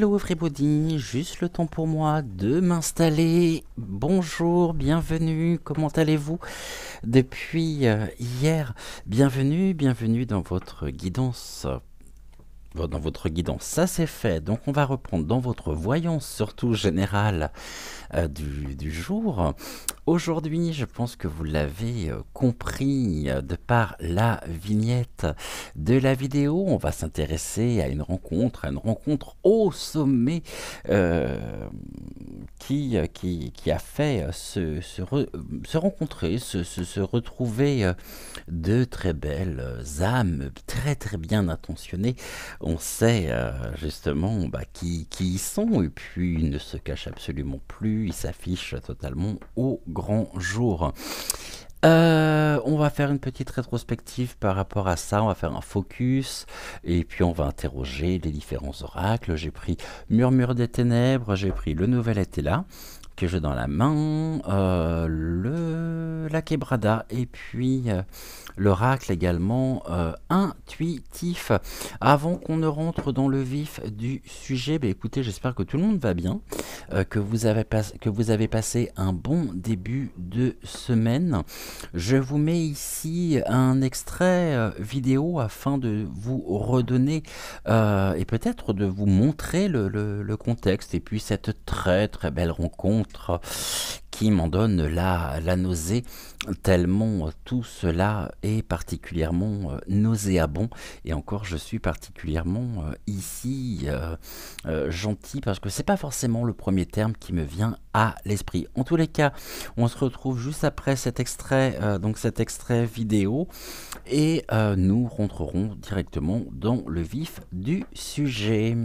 Hello everybody, juste le temps pour moi de m'installer. Bonjour, bienvenue, comment allez-vous depuis hier? Bienvenue dans votre guidance. Dans votre guidance, ça c'est fait. Donc on va reprendre dans votre voyance, surtout générale du jour. Aujourd'hui, je pense que vous l'avez compris de par la vignette de la vidéo, on va s'intéresser à une rencontre au sommet qui a fait se rencontrer, se retrouver de très belles âmes, très bien intentionnées. On sait justement qui ils sont, et puis ils ne se cachent absolument plus, ils s'affichent totalement au grand jour. On va faire une petite rétrospective par rapport à ça, on va faire un focus, et puis on va interroger les différents oracles. J'ai pris Murmure des Ténèbres, j'ai pris le Nouvel Étela, que j'ai dans la main, la Quebrada, et puis l'oracle également intuitif. Avant qu'on ne rentre dans le vif du sujet, écoutez, j'espère que tout le monde va bien, que vous avez passé un bon début de semaine. Je vous mets ici un extrait vidéo afin de vous redonner et peut-être de vous montrer le contexte, et puis cette très belle rencontre qui m'en donne la nausée, tellement tout cela est particulièrement nauséabond. Et encore, je suis particulièrement ici gentil, parce que c'est pas forcément le premier terme qui me vient à l'esprit. En tous les cas, on se retrouve juste après cet extrait, cet extrait vidéo, et nous rentrerons directement dans le vif du sujet.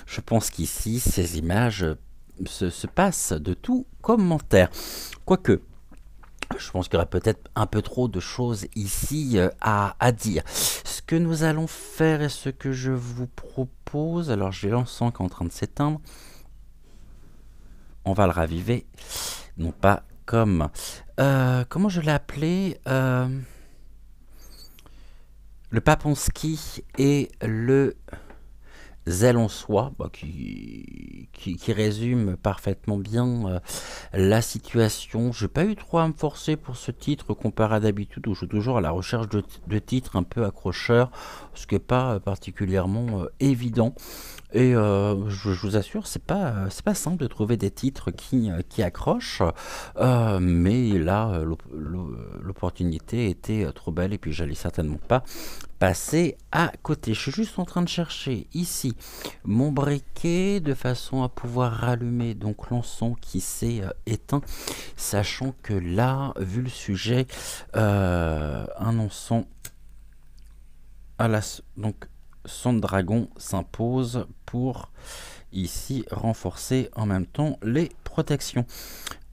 Je pense qu'ici, ces images se passent de tout commentaire. Quoique, je pense qu'il y aurait peut-être un peu trop de choses ici à dire. Ce que nous allons faire et ce que je vous propose, alors j'ai l'encens qui est en train de s'éteindre. On va le raviver, non pas comme... comment je l'ai appelé le Paponski et le Zèle en soi, qui résume parfaitement bien la situation. Je n'ai pas eu trop à me forcer pour ce titre comparé à d'habitude, où je suis toujours à la recherche de titres un peu accrocheurs, ce qui n'est pas particulièrement évident. Et je vous assure, c'est pas simple de trouver des titres qui accrochent, mais là l'opportunité était trop belle, et puis j'allais certainement pas passer à côté. Je suis juste en train de chercher ici mon briquet de façon à pouvoir rallumer donc l'encens qui s'est éteint, sachant que là, vu le sujet, un encens à la donc sang de dragon s'impose pour ici renforcer en même temps les protections.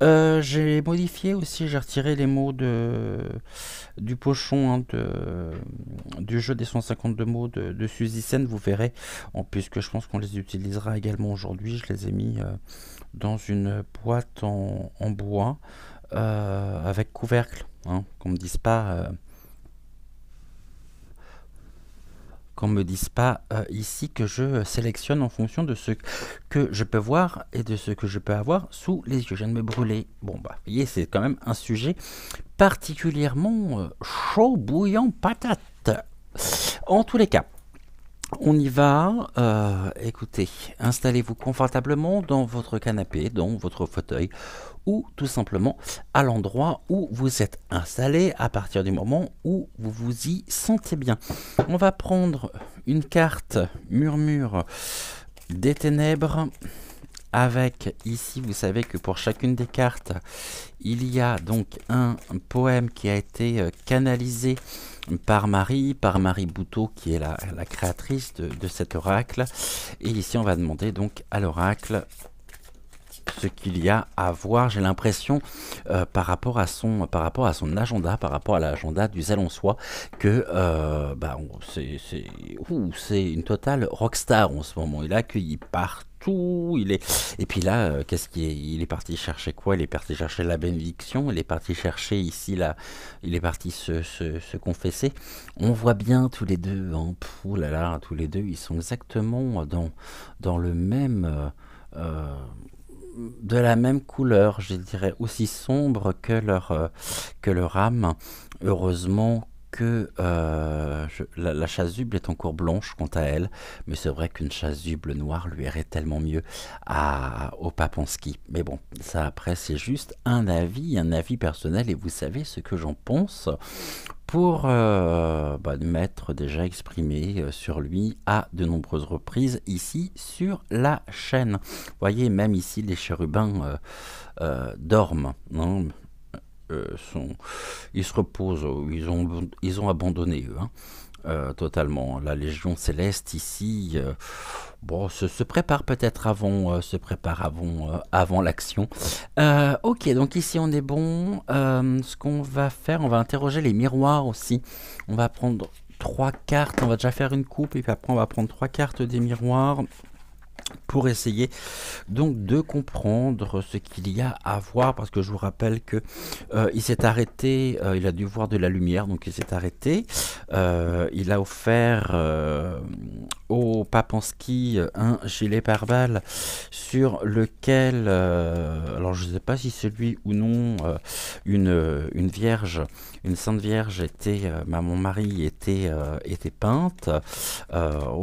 J'ai modifié aussi, j'ai retiré les mots du pochon hein, du jeu des 152 mots de Suzy Sen, vous verrez, puisque je pense qu'on les utilisera également aujourd'hui. Je les ai mis dans une boîte en bois avec couvercle, hein, qu'on me dise pas qu'on me dise pas ici que je sélectionne en fonction de ce que je peux voir et de ce que je peux avoir sous les yeux. Je viens de me brûler. Bon, bah, vous voyez, c'est quand même un sujet particulièrement chaud, bouillant, patate. En tous les cas, on y va. Écoutez, installez-vous confortablement dans votre canapé, dans votre fauteuil, ou tout simplement à l'endroit où vous êtes installé à partir du moment où vous vous y sentez bien. On va prendre une carte Murmure des Ténèbres avec ici, vous savez que pour chacune des cartes, il y a donc un poème qui a été canalisé par Marie Bouteau, qui est la créatrice de cet oracle. Et ici, on va demander donc à l'oracle ce qu'il y a à voir, j'ai l'impression, par rapport à son agenda, par rapport à l'agenda du Zèle en Soi, que c'est une totale rockstar en ce moment. Il est accueilli partout. Et puis là, il est parti chercher quoi? Il est parti chercher la bénédiction, il est parti chercher ici il est parti se confesser. On voit bien tous les deux, hein, là là, tous les deux, ils sont exactement dans le même de la même couleur, je dirais aussi sombre que leur âme. Heureusement que la chasuble est encore blanche quant à elle, mais c'est vrai qu'une chasuble noire lui irait tellement mieux au Papanski. Mais bon, ça après c'est juste un avis personnel, et vous savez ce que j'en pense pour m'être déjà exprimé sur lui à de nombreuses reprises ici sur la chaîne. Vous voyez, même ici les chérubins dorment, hein, ils se reposent, ils ont abandonné eux, hein, totalement. La Légion Céleste ici se prépare peut-être avant l'action. Ok, donc ici on est bon. Ce qu'on va faire, on va interroger les miroirs aussi. On va prendre 3 cartes, on va déjà faire une coupe, et puis après on va prendre 3 cartes des miroirs pour essayer donc de comprendre ce qu'il y a à voir, parce que je vous rappelle que il s'est arrêté, il a dû voir de la lumière, donc il s'est arrêté, il a offert au Papanski un gilet pare-balles sur lequel, alors je ne sais pas si c'est lui ou non, une vierge, une sainte vierge était, mon mari était peinte.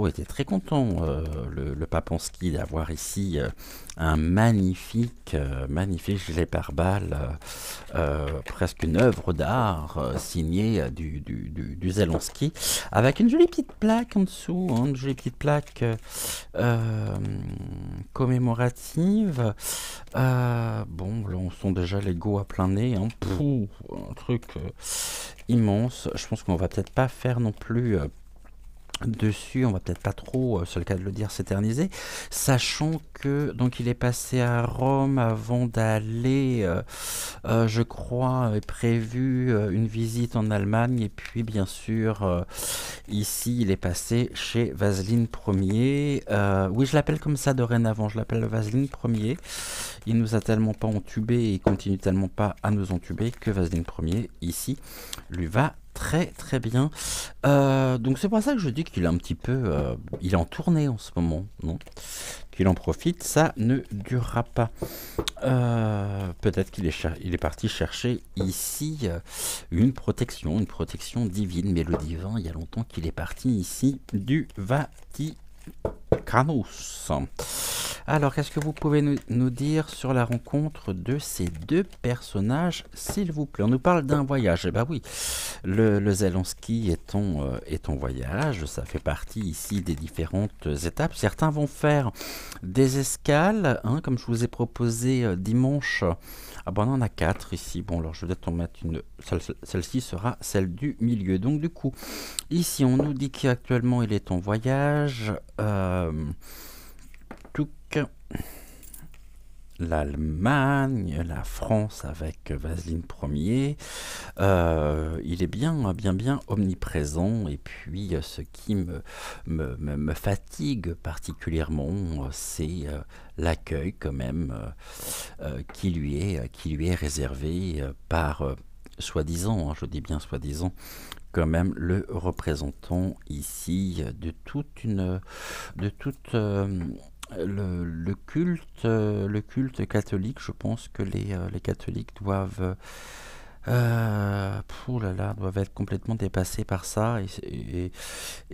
Était très content le Papanski d'avoir ici un magnifique gilet pare-balles, presque une œuvre d'art signée du Zelensky, avec une jolie petite plaque en dessous, hein, une jolie petite plaque commémorative. Bon, là on sent déjà l'ego à plein nez, hein. Un truc immense. Je pense qu'on va peut-être pas faire non plus dessus, on va peut-être pas trop, c'est le cas de le dire, s'éterniser, sachant que donc il est passé à Rome avant d'aller, je crois, est prévu une visite en Allemagne, et puis bien sûr ici il est passé chez Vaseline Ier. Oui, je l'appelle comme ça dorénavant, je l'appelle Vaseline Ier. Il nous a tellement pas entubé et il continue tellement pas à nous entuber que Vaseline Ier ici lui va très très bien. Donc c'est pour ça que je dis qu'il est un petit peu, il est en tournée en ce moment, non? Qu'il en profite, ça ne durera pas. Peut-être qu'il est parti chercher ici une protection divine, mais le divin, il y a longtemps qu'il est parti ici du Vatican. Canus. Alors, qu'est-ce que vous pouvez nous dire sur la rencontre de ces deux personnages, s'il vous plaît? On nous parle d'un voyage. Eh ben oui, le Zelensky est en voyage. Ça fait partie ici des différentes étapes. Certains vont faire des escales, hein, comme je vous ai proposé dimanche. Ah bon, on en a quatre ici. Bon, alors je vais peut-être en mettre une. Celle-ci sera celle du milieu. Donc, du coup, ici, on nous dit qu'actuellement, il est en voyage. Touc. L'Allemagne, la France avec Vaseline Ier, il est bien omniprésent. Et puis, ce qui me fatigue particulièrement, c'est l'accueil quand même qui lui est réservé par soi-disant, hein, je dis bien soi-disant, quand même le représentant ici de toute le culte catholique. Je pense que les catholiques doivent doivent être complètement dépassés par ça, et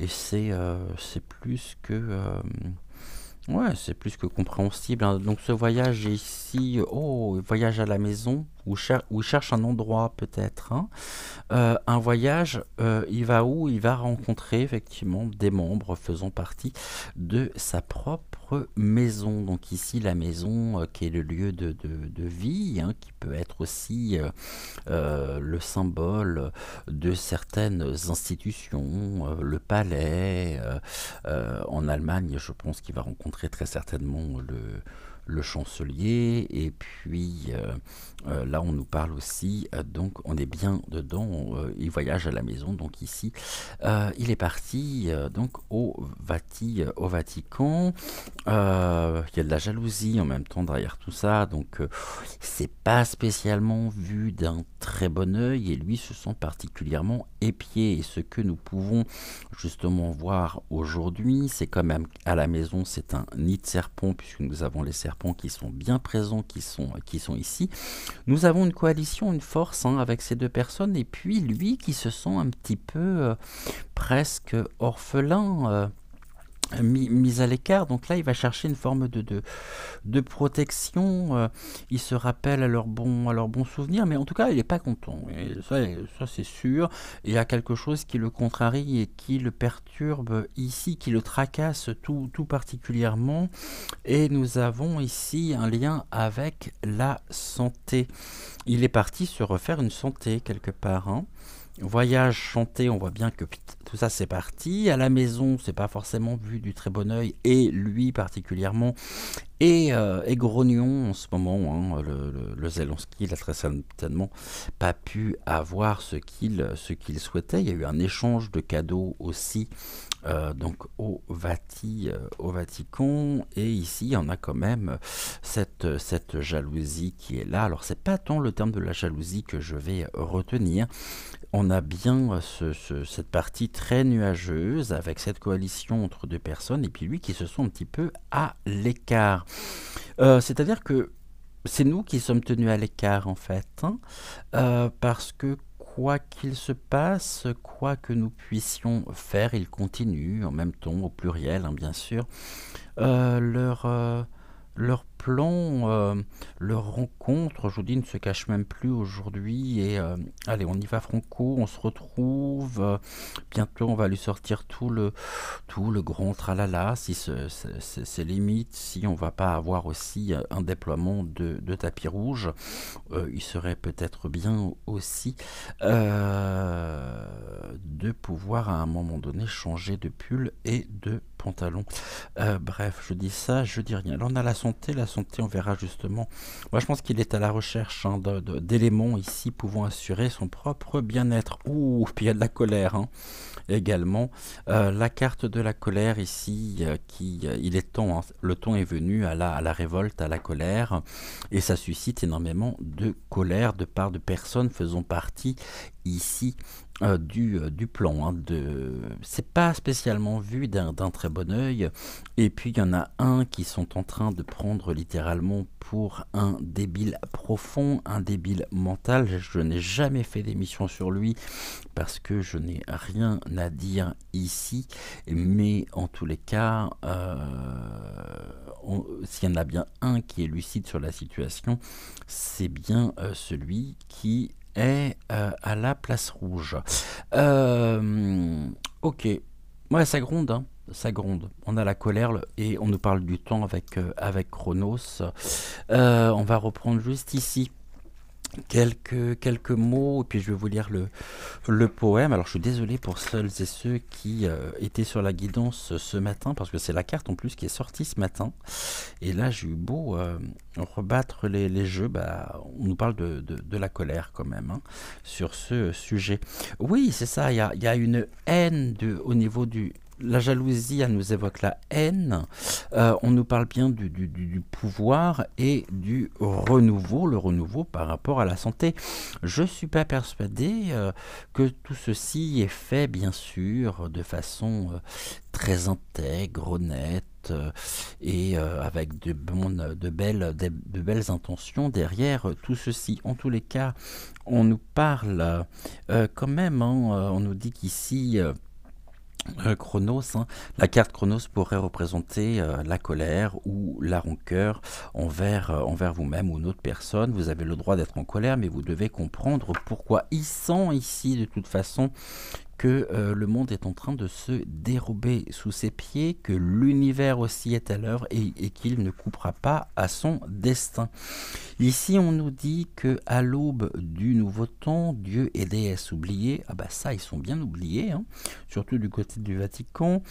c'est plus que ouais, c'est plus que compréhensible, hein. Donc ce voyage ici, oh, voyage à la maison, ou cherche un endroit peut-être, hein. Un voyage, il va où? Il va rencontrer effectivement des membres faisant partie de sa propre maison. Donc ici, la maison qui est le lieu de vie, hein, qui peut être aussi le symbole de certaines institutions, le palais. En Allemagne, je pense qu'il va rencontrer très certainement le chancelier. Et puis là, on nous parle aussi, donc on est bien dedans, il voyage à la maison. Donc ici, il est parti donc au Vatican. Il y a de la jalousie en même temps derrière tout ça, donc c'est pas spécialement vu d'un très bon œil, et lui se sent particulièrement épié. Et ce que nous pouvons justement voir aujourd'hui, c'est quand même à la maison, c'est un nid de serpent, puisque nous avons les serpents qui sont bien présents, qui sont ici. Nous avons une coalition, une force, hein, avec ces deux personnes, et puis lui qui se sent un petit peu presque orphelin, mis à l'écart. Donc là, il va chercher une forme de protection. Il se rappelle à leurs bons souvenirs, mais en tout cas, il n'est pas content. Et ça c'est sûr. Il y a quelque chose qui le contrarie et qui le perturbe ici, qui le tracasse tout particulièrement. Et nous avons ici un lien avec la santé. Il est parti se refaire une santé quelque part, hein. Voyage chanté, on voit bien que tout ça c'est parti. À la maison, c'est pas forcément vu du très bon œil, et lui particulièrement est grognon en ce moment, hein. Le Zelensky, il a très certainement pas pu avoir ce qu'il souhaitait. Il y a eu un échange de cadeaux aussi, donc au Vatican, et ici on a quand même cette jalousie qui est là. Alors c'est pas tant le terme de la jalousie que je vais retenir. On a bien cette partie très nuageuse avec cette coalition entre deux personnes, et puis lui qui se sent un petit peu à l'écart. C'est-à-dire que c'est nous qui sommes tenus à l'écart en fait, hein, parce que quoi qu'il se passe, quoi que nous puissions faire, ils continuent en même temps, au pluriel, hein, bien sûr, euh, leur, euh, leur plan, leur rencontre, je vous dis, ne se cache même plus aujourd'hui. Et allez, on y va franco, on se retrouve. Bientôt, on va lui sortir tout le grand tralala, si c'est limite, si on va pas avoir aussi un déploiement de tapis rouge. Il serait peut-être bien aussi de pouvoir à un moment donné changer de pull et de pantalon. Bref, je dis ça, je dis rien. Là, on a la santé, on verra justement. Moi, je pense qu'il est à la recherche, hein, d'éléments ici pouvant assurer son propre bien-être. Ouh, puis il y a de la colère, hein, également. La carte de la colère ici, il est temps, hein, le temps est venu à la révolte, à la colère, et ça suscite énormément de colère de part de personnes faisant partie ici du plan, hein, c'est pas spécialement vu d'un très bon œil. Et puis il y en a un qui sont en train de prendre littéralement pour un débile profond, un débile mental. Je n'ai jamais fait d'émission sur lui parce que je n'ai rien à dire ici, mais en tous les cas, s'il y en a bien un qui est lucide sur la situation, c'est bien celui qui est à la place rouge. Ok, ouais, ça gronde, hein. Ça gronde. On a la colère et on nous parle du temps avec Chronos. On va reprendre juste ici quelques mots, et puis je vais vous lire le poème. Alors je suis désolé pour celles et ceux qui étaient sur la guidance ce matin, parce que c'est la carte en plus qui est sortie ce matin. Et là j'ai eu beau rebattre les jeux, bah, on nous parle de la colère quand même, hein, sur ce sujet. Oui, c'est ça, il y a une haine au niveau du... La jalousie, elle nous évoque la haine. On nous parle bien du pouvoir et du renouveau, le renouveau par rapport à la santé. Je ne suis pas persuadé que tout ceci est fait, bien sûr, de façon très intègre, honnête, et avec de belles intentions derrière tout ceci. En tous les cas, on nous parle quand même, hein, on nous dit qu'ici... Chronos, hein. La carte Chronos pourrait représenter la colère ou la rancœur envers vous-même ou une autre personne. Vous avez le droit d'être en colère, mais vous devez comprendre pourquoi. Il sent ici, de toute façon, que le monde est en train de se dérober sous ses pieds, que l'univers aussi est à l'œuvre et qu'il ne coupera pas à son destin. Ici, on nous dit que à l'aube du nouveau temps, Dieu et déesse oubliés, ah bah ça, ils sont bien oubliés, hein, surtout du côté du Vatican,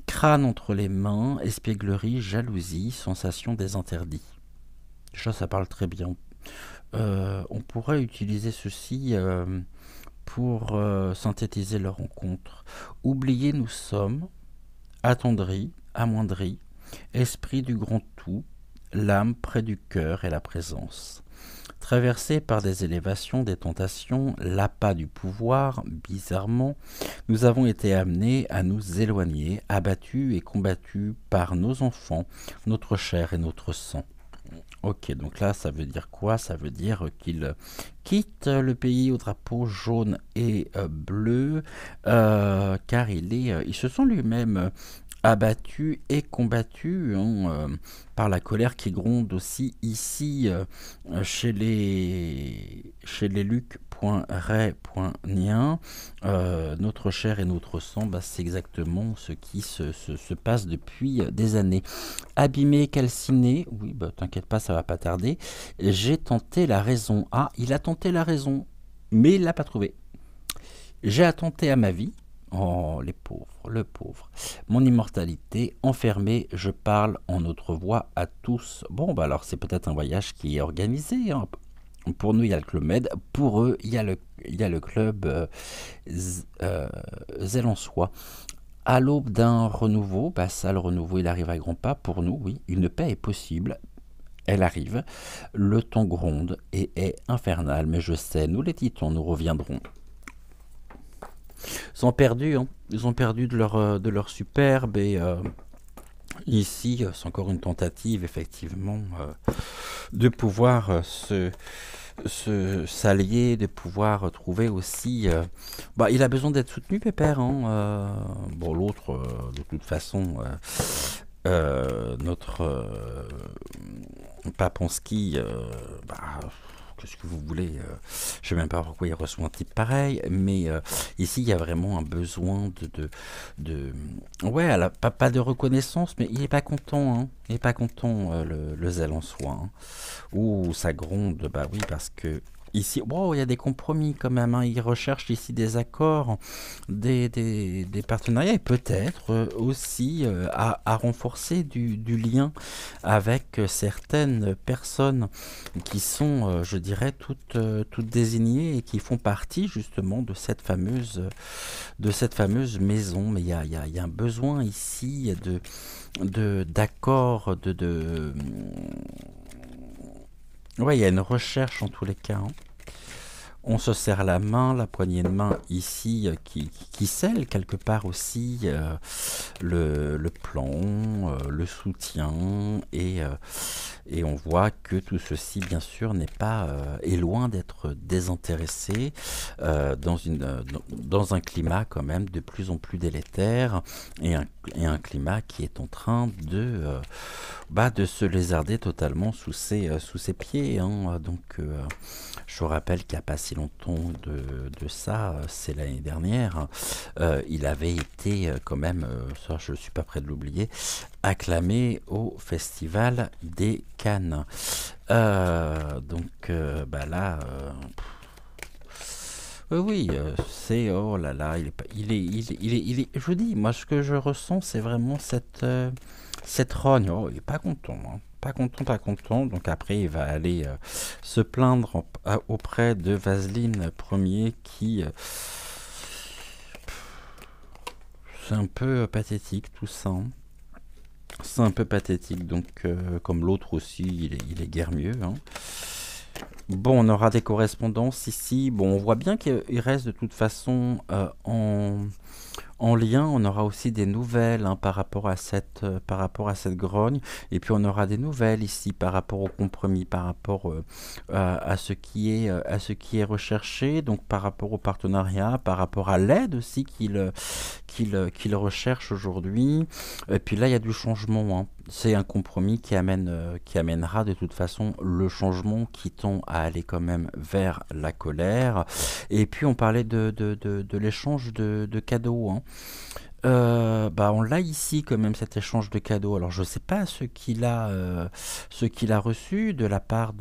crâne entre les mains, espièglerie, jalousie, sensation des interdits. Ça parle très bien. On pourrait utiliser ceci pour synthétiser leur rencontre. Oubliés nous sommes, attendris, amoindris, esprit du grand tout, l'âme près du cœur et la présence. Traversés par des élévations, des tentations, l'appât du pouvoir, bizarrement, nous avons été amenés à nous éloigner, abattus et combattus par nos enfants, notre chair et notre sang. Ok, donc là, ça veut dire quoi? Ça veut dire qu'il quitte le pays au drapeau jaune et bleu, car il se sent lui-même abattu et combattu, hein, par la colère qui gronde aussi ici chez les Luc.ray.nien. Notre chair et notre sang, bah, c'est exactement ce qui se passe depuis des années. Abîmé, calciné, oui, bah, t'inquiète pas, ça va pas tarder. J'ai tenté la raison. Ah, il a tenté la raison, mais il l'a pas trouvée. J'ai attenté à ma vie. Oh, les pauvres, le pauvre. Mon immortalité, enfermé, je parle en autre voix à tous. Bon, bah alors c'est peut-être un voyage qui est organisé, hein. Pour nous, il y a le Club Med. Pour eux, il y a le club Zélançois. À l'aube d'un renouveau, bah ça, le renouveau, il arrive à grands pas. Pour nous, oui, une paix est possible. Elle arrive. Le temps gronde et est infernal. Mais je sais, nous les titans, nous reviendrons. Ils ont perdu, hein. Ils ont perdu de leur superbe et ici, c'est encore une tentative, effectivement, de pouvoir s'allier, de pouvoir trouver aussi... bah, il a besoin d'être soutenu, Pépère, hein. Bon, l'autre, de toute façon, notre Paponski, bah, qu'est-ce que vous voulez, je sais même pas pourquoi il reçoit un type pareil, mais ici il y a vraiment un besoin de ouais, pas de reconnaissance, mais il est pas content, hein. Il est pas content, le zèle en soi, hein. Ouh, ça gronde, bah oui, parce que ici, wow, il y a des compromis quand même, hein. Ils recherchent ici des accords, des partenariats et peut-être aussi à renforcer du lien avec certaines personnes qui sont, je dirais, toutes désignées et qui font partie justement de cette fameuse maison. Mais il y a un besoin ici d'accords, ouais, il y a une recherche en tous les cas, hein. On se serre la main, la poignée de main ici qui scelle quelque part aussi le plan, le soutien et on voit que tout ceci bien sûr n'est pas est loin d'être désintéressé dans un climat quand même de plus en plus délétère et un climat qui est en train de se lézarder totalement sous ses pieds, hein. Donc je vous rappelle qu'il n'y a pas si longtemps de ça, c'est l'année dernière, il avait été quand même, ça je ne suis pas prêt de l'oublier, acclamé au Festival des Cannes. Donc bah là, oui, c'est oh là là, il est, pas- il est, je vous dis, moi ce que je ressens, c'est vraiment cette rogne. Oh, il est pas content, hein. Pas content, pas content. Donc après, il va aller se plaindre auprès de Vaseline Premier qui, c'est un peu pathétique tout ça, hein. C'est un peu pathétique. Donc comme l'autre aussi, il est guère mieux, hein. Bon, on aura des correspondances ici. Bon, on voit bien qu'il reste de toute façon en lien. On aura aussi des nouvelles, hein, par rapport à cette grogne. Et puis on aura des nouvelles ici par rapport au compromis, par rapport à ce qui est recherché. Donc par rapport au partenariat, par rapport à l'aide aussi qu'il recherche aujourd'hui. Et puis là, il y a du changement, hein. C'est un compromis qui amènera de toute façon le changement qui tend à aller quand même vers la colère. Et puis on parlait de l'échange de cadeaux, hein. Bah on l'a ici quand même cet échange de cadeaux. Alors je sais pas ce qu'il a reçu de la part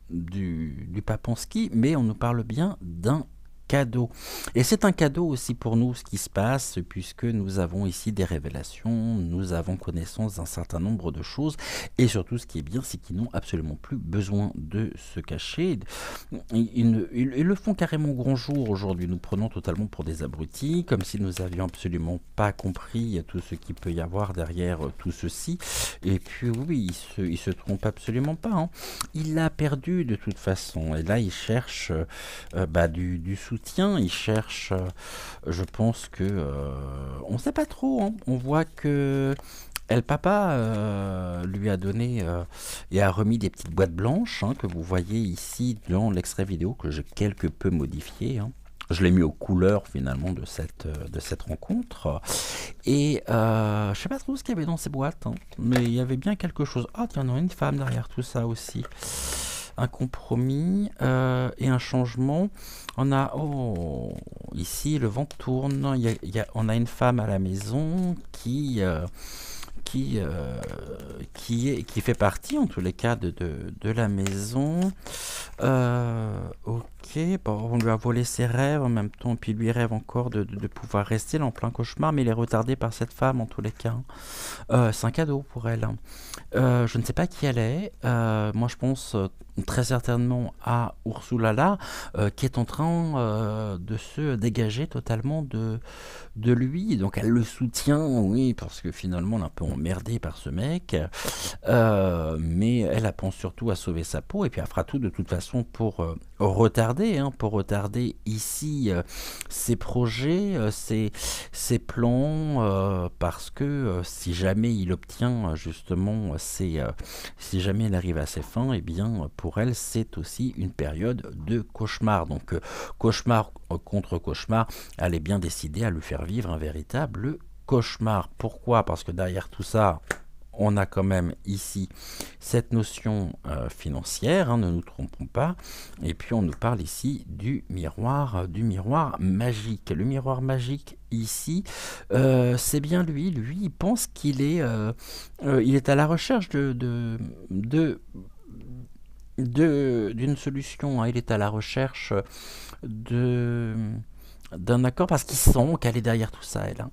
du Papanski, mais on nous parle bien d'un cadeau. Et c'est un cadeau aussi pour nous ce qui se passe, puisque nous avons ici des révélations, nous avons connaissance d'un certain nombre de choses, et surtout ce qui est bien, c'est qu'ils n'ont absolument plus besoin de se cacher. Ils le font carrément au grand jour aujourd'hui, nous prenons totalement pour des abrutis, comme si nous avions absolument pas compris tout ce qu'il peut y avoir derrière tout ceci. Et puis oui, il se trompe absolument pas, hein. Il l'a perdu de toute façon, et là il cherche du soutien, il cherche, je pense que, on ne sait pas trop, hein. On voit que El Papa lui a donné et a remis des petites boîtes blanches, hein, que vous voyez ici dans l'extrait vidéo que j'ai quelque peu modifié, hein. Je l'ai mis aux couleurs finalement de cette rencontre. Et je sais pas trop ce qu'il y avait dans ces boîtes, hein, mais il y avait bien quelque chose. Ah tiens, on a une femme derrière tout ça aussi. Un compromis et un changement. On a, oh, ici le vent tourne. On a une femme à la maison qui, euh, qui fait partie en tous les cas de la maison. Ok, bon, on lui a volé ses rêves en même temps, puis lui rêve encore de pouvoir rester là en plein cauchemar, mais il est retardé par cette femme en tous les cas. C'est un cadeau pour elle, hein. Je ne sais pas qui elle est. Moi, je pense très certainement à Ursula là, qui est en train de se dégager totalement de lui. Donc, elle le soutient, oui, parce que finalement, elle est un peu emmerdée par ce mec. Mais elle pense surtout à sauver sa peau et puis elle fera tout de toute façon pour retarder ici ses projets, ses plans, parce que si jamais il obtient justement si jamais elle arrive à ses fins, et bien pour elle c'est aussi une période de cauchemar. Donc cauchemar contre cauchemar, elle est bien décidée à lui faire vivre un véritable cauchemar. Pourquoi? Parce que derrière tout ça, on a quand même ici cette notion financière, hein, ne nous trompons pas, et puis on nous parle ici du miroir magique. Le miroir magique ici, c'est bien lui. Lui, il pense il est à la recherche d'une solution, hein. Il est à la recherche de d'un accord parce qu'il sent qu'elle est derrière tout ça, elle, hein,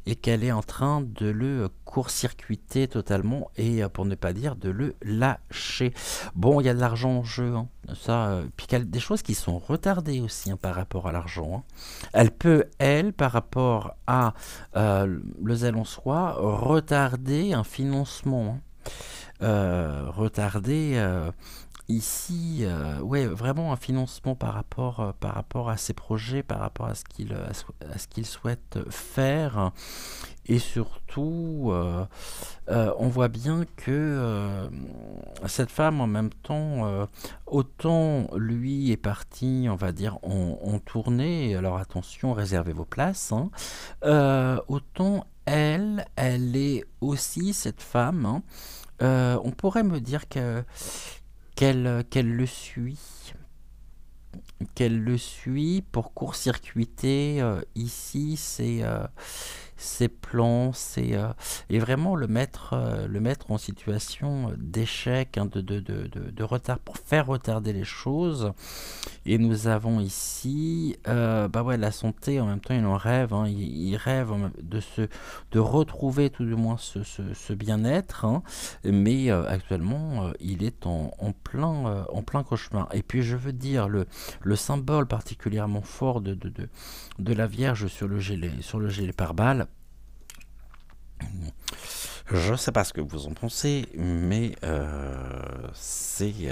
et qu'elle est en train de le court-circuiter totalement et pour ne pas dire de le lâcher. Bon, il y a de l'argent en jeu, hein, ça, puis qu'il y a des choses qui sont retardées aussi, hein, par rapport à l'argent, hein. Elle peut, elle, par rapport à le zèle en soi, retarder un financement, hein. Retarder Ici, ouais, vraiment un financement par rapport à ses projets, par rapport à ce qu'il souhaite faire. Et surtout, on voit bien que cette femme, en même temps, autant lui est parti, on va dire, en tournée, alors attention, réservez vos places, hein, autant elle est aussi, cette femme, hein, on pourrait me dire qu'elle le suit, pour court-circuiter ici ses plans, et vraiment le mettre en situation d'échec, hein, de retard, pour faire retarder les choses. Et nous avons ici, bah ouais, la santé, en même temps, il en rêve, hein, il rêve de retrouver tout du moins ce bien-être, hein, mais actuellement, il est en plein cauchemar. Et puis, je veux dire, le symbole particulièrement fort de la Vierge sur le gilet pare-balles, je ne sais pas ce que vous en pensez, mais c'est...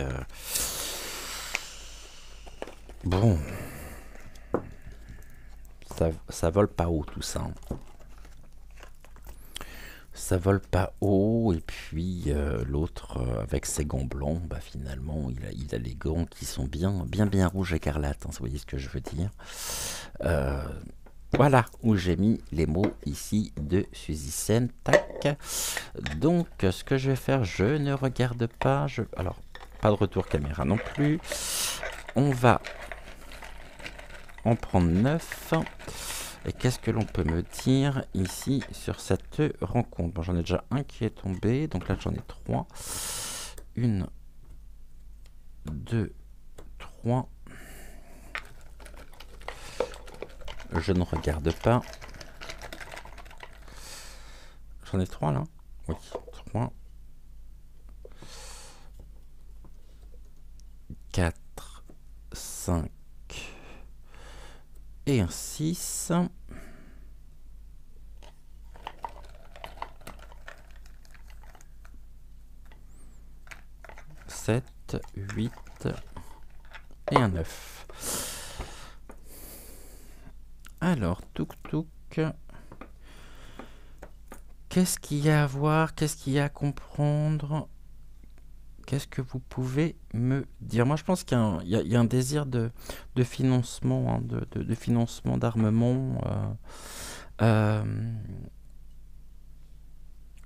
bon, ça vole pas haut tout ça, hein. Ça vole pas haut, et puis l'autre avec ses gants blancs, bah finalement il a les gants qui sont bien rouges écarlates, hein, vous voyez ce que je veux dire. Euh, voilà où j'ai mis les mots ici de Suzy Sen, tac. Donc ce que je vais faire, je ne regarde pas, alors pas de retour caméra non plus, on va en prendre 9. Et qu'est-ce que l'on peut me dire ici sur cette rencontre? Bon, j'en ai déjà un qui est tombé, donc là j'en ai 3. 1, 2, 3. Je ne regarde pas. J'en ai 3 là? Oui, 3. 4, 5 et un 6. 7, 8 et un 9. Alors, touk. Qu'est-ce qu'il y a à voir? Qu'est-ce qu'il y a à comprendre? Qu'est-ce que vous pouvez me dire? Moi, je pense qu'il y a un désir de financement, hein, de financement d'armement.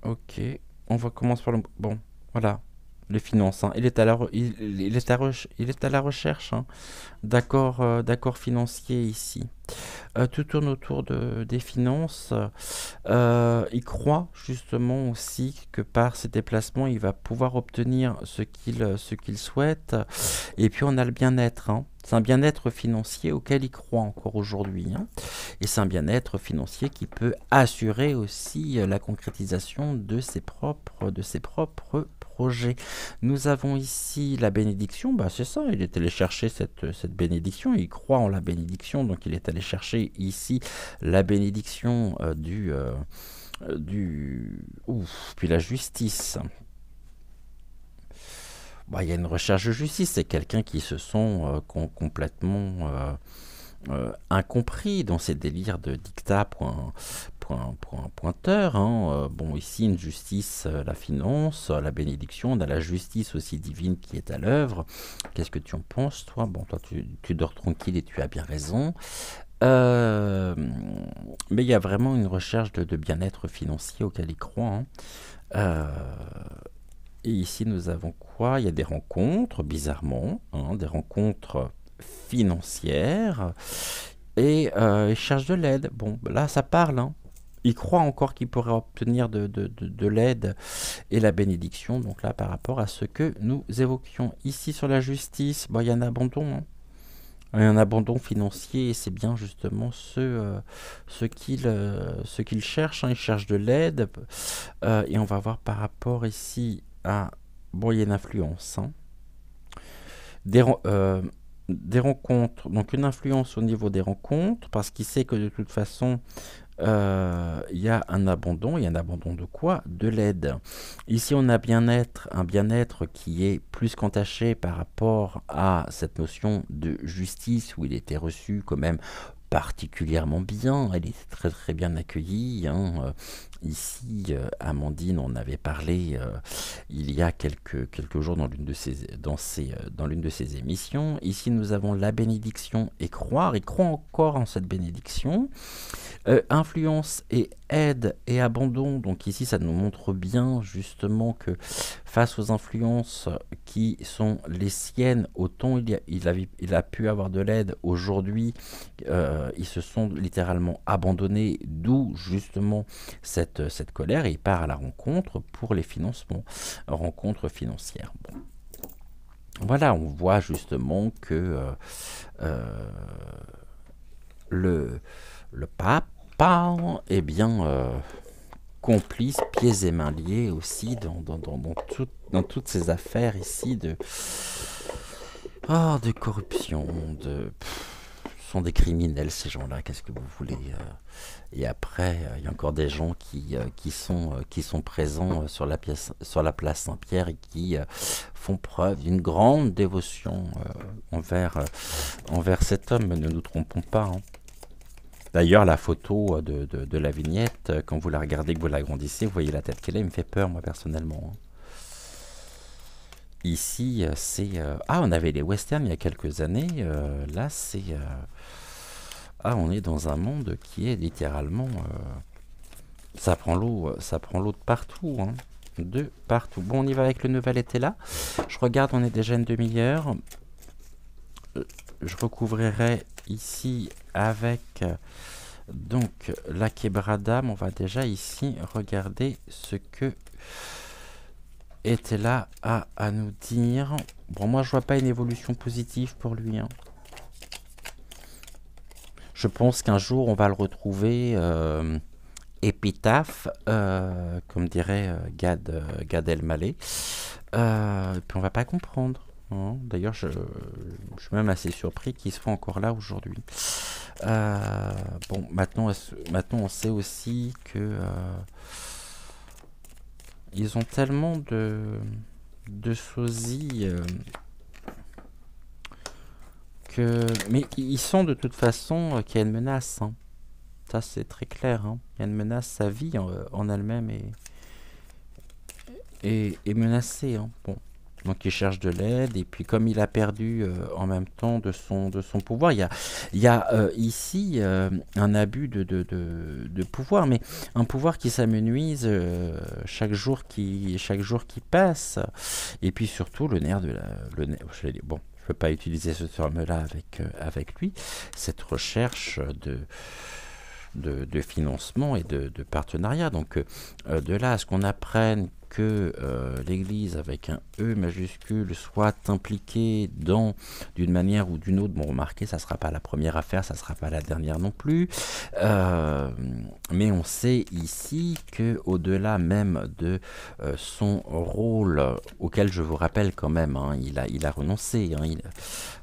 Ok, on va commencer par le... Bon, voilà, les finances, hein. Il est à la recherche, hein, d'accords financiers ici. Tout tourne autour des finances. Il croit justement aussi que par ses déplacements, il va pouvoir obtenir ce qu'il souhaite. Et puis on a le bien-être, hein. C'est un bien-être financier auquel il croit encore aujourd'hui, hein. Et c'est un bien-être financier qui peut assurer aussi la concrétisation de ses propres projets. Nous avons ici la bénédiction, bah c'est ça, il est allé chercher cette bénédiction, il croit en la bénédiction, donc il est allé chercher ici la bénédiction puis la justice. Bah, il y a une recherche de justice, c'est quelqu'un qui se sent complètement incompris dans ses délires de dictat pointeur, hein. Bon, ici, une justice, la finance, la bénédiction, on a la justice aussi divine qui est à l'œuvre. Qu'est-ce que tu en penses, toi? Bon, toi, tu dors tranquille et tu as bien raison. Euh, mais il y a vraiment une recherche de bien-être financier auquel il croit, hein. Euh, et ici, nous avons quoi? Il y a des rencontres, bizarrement, hein, des rencontres financières. Et il cherche de l'aide. Bon, là, ça parle, hein. Il croit encore qu'il pourrait obtenir de l'aide et la bénédiction. Donc là, par rapport à ce que nous évoquions ici sur la justice, bon, il y a un abandon, hein. Il y a un abandon financier, et c'est bien justement ce qu'il cherche, hein. Il cherche de l'aide. Et on va voir par rapport ici à... Bon, il y a une influence, hein. Des, des rencontres, donc une influence au niveau des rencontres, parce qu'il sait que de toute façon, il y a un abandon. Et un abandon de quoi? De l'aide. Ici, on a un bien-être qui est plus qu'entaché par rapport à cette notion de justice, où il était reçu quand même particulièrement bien. Elle était très très bien accueillie, hein. Ici, Amandine en avait parlé il y a quelques jours dans l'une de ses émissions. Ici, nous avons la bénédiction et croire. Et croit encore en cette bénédiction. Influence et aide et abandon. Donc ici, ça nous montre bien justement que face aux influences qui sont les siennes, autant il a pu avoir de l'aide, aujourd'hui, ils se sont littéralement abandonnés, d'où justement cette colère, et il part à la rencontre pour les financements, rencontres financières. Bon. Voilà, on voit justement que euh, le, le pape, eh bien, complice, pieds et mains liés aussi dans toutes ces affaires ici de corruption, ce sont des criminels ces gens-là, qu'est-ce que vous voulez. Et après, il y a encore des gens qui sont présents sur la place Saint-Pierre et qui font preuve d'une grande dévotion envers cet homme, ne nous trompons pas, hein. D'ailleurs, la photo de la vignette, quand vous la regardez, que vous l'agrandissez, vous voyez la tête qu'elle a, il me fait peur, moi, personnellement, hein. Ici, c'est... Ah, on avait les westerns il y a quelques années. Là, c'est... Ah, on est dans un monde qui est littéralement... ça prend l'eau de partout, hein. De partout. Bon, on y va avec le nouvel été là. Je regarde, on est déjà une demi-heure. Je recouvrirai ici avec... donc la quebrada, on va déjà ici regarder ce que était là à nous dire. Bon, moi je vois pas une évolution positive pour lui, hein. Je pense qu'un jour on va le retrouver épitaphe, comme dirait Gad Elmaleh. Puis on va pas comprendre, hein. D'ailleurs, je suis même assez surpris qu'il soit encore là aujourd'hui. Bon, maintenant on sait aussi que ils ont tellement de sosie que... Mais ils sont de toute façon qu'il y a une menace, hein. Ça, c'est très clair, hein. Il y a une menace, sa vie en elle-même est menacée, hein. Bon. Donc il cherche de l'aide, et puis comme il a perdu en même temps de son pouvoir, il y a ici un abus de pouvoir, mais un pouvoir qui s'amenuise chaque jour qui passe, et puis surtout le nerf de la... bon, je ne peux pas utiliser ce terme-là avec lui, cette recherche de financement et de partenariat. Donc de là à ce qu'on apprenne que l'Église avec un E majuscule soit impliquée d'une manière ou d'une autre, bon, remarquez, ça ne sera pas la première affaire, ça ne sera pas la dernière non plus, mais on sait ici que au-delà même de son rôle, auquel je vous rappelle quand même, hein, il a renoncé, hein,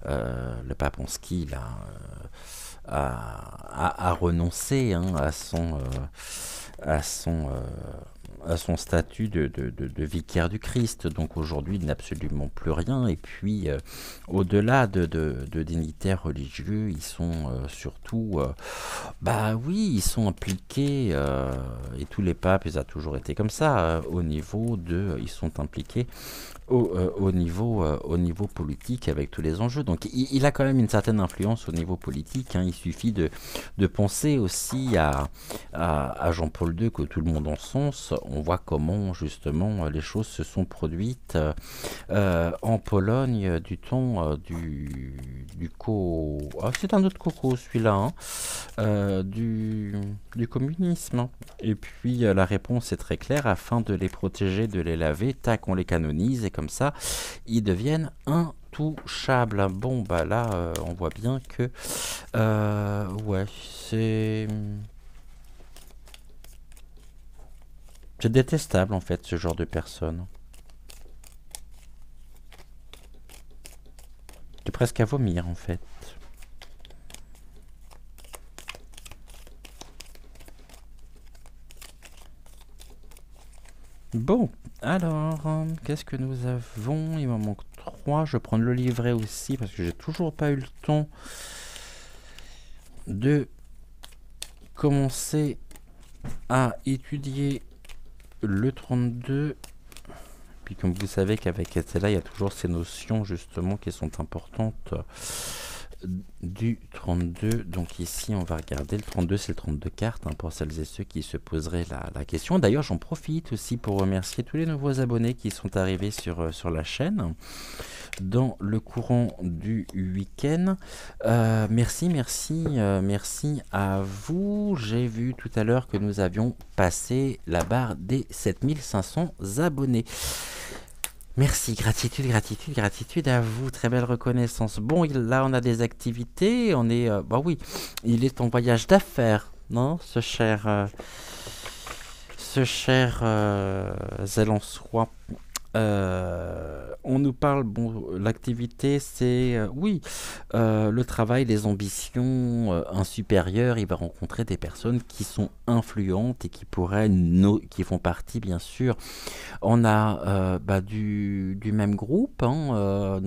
le pape Ponsky, il a renoncé, hein, à son statut de vicaire du Christ. Donc aujourd'hui, il n'a absolument plus rien. Et puis, au-delà de dignitaires religieux, ils sont surtout... bah oui, ils sont impliqués, et tous les papes, ils ont toujours été comme ça, ils sont impliqués au niveau politique, avec tous les enjeux. Donc il a quand même une certaine influence au niveau politique, hein. Il suffit de penser aussi à Jean-Paul II, que tout le monde encense. On voit comment justement les choses se sont produites en Pologne du temps c'est un autre coco celui-là, hein, du communisme, hein. Et puis la réponse est très claire: afin de les protéger, de les laver, tac, on les canonise, et comme ça ils deviennent intouchables. Bon, bah là on voit bien que ouais, c'est détestable en fait, ce genre de personnes. C'est presque à vomir en fait. Bon, alors, qu'est-ce que nous avons? Il m'en manque 3. Je vais prendre le livret aussi parce que j'ai toujours pas eu le temps de commencer à étudier le 32. Puis comme vous savez qu'avec Estella, il y a toujours ces notions justement qui sont importantes du 32. Donc ici, on va regarder le 32, c'est le 32 cartes, hein, pour celles et ceux qui se poseraient la question. D'ailleurs, j'en profite aussi pour remercier tous les nouveaux abonnés qui sont arrivés sur la chaîne dans le courant du week-end. Merci à vous. J'ai vu tout à l'heure que nous avions passé la barre des 7500 abonnés. Merci, gratitude à vous, très belle reconnaissance. Bon, là on a des activités, on est, bah oui, il est en voyage d'affaires, non, ce cher Zélançois. On nous parle, bon, l'activité c'est, oui, le travail, les ambitions, un supérieur, il va rencontrer des personnes qui sont influentes et qui pourraient, qui font partie bien sûr. On a du même groupe, hein,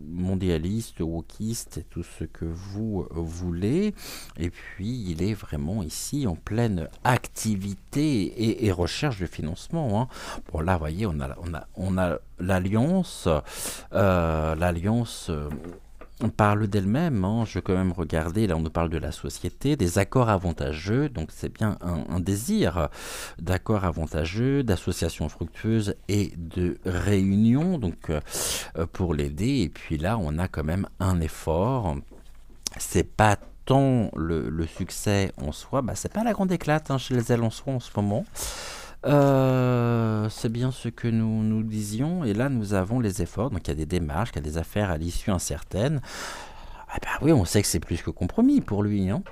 mondialiste, wokiste, et tout ce que vous voulez. Et puis, il est vraiment ici en pleine activité et recherche de financement, hein. Bon, là, vous voyez, on a l'alliance. L'alliance parle d'elle-même, hein. Je vais quand même regarder, là on nous parle de la société, des accords avantageux, donc c'est bien un désir d'accords avantageux, d'associations fructueuses et de réunions, donc pour l'aider. Et puis là on a quand même un effort, c'est pas tant le succès en soi, bah, c'est pas la grande éclate, hein, chez les Zélançois en ce moment. C'est bien ce que nous disions, et là nous avons les efforts, donc il y a des démarches, il y a des affaires à l'issue incertaine. Ah bah oui, on sait que c'est plus que compromis pour lui, hein.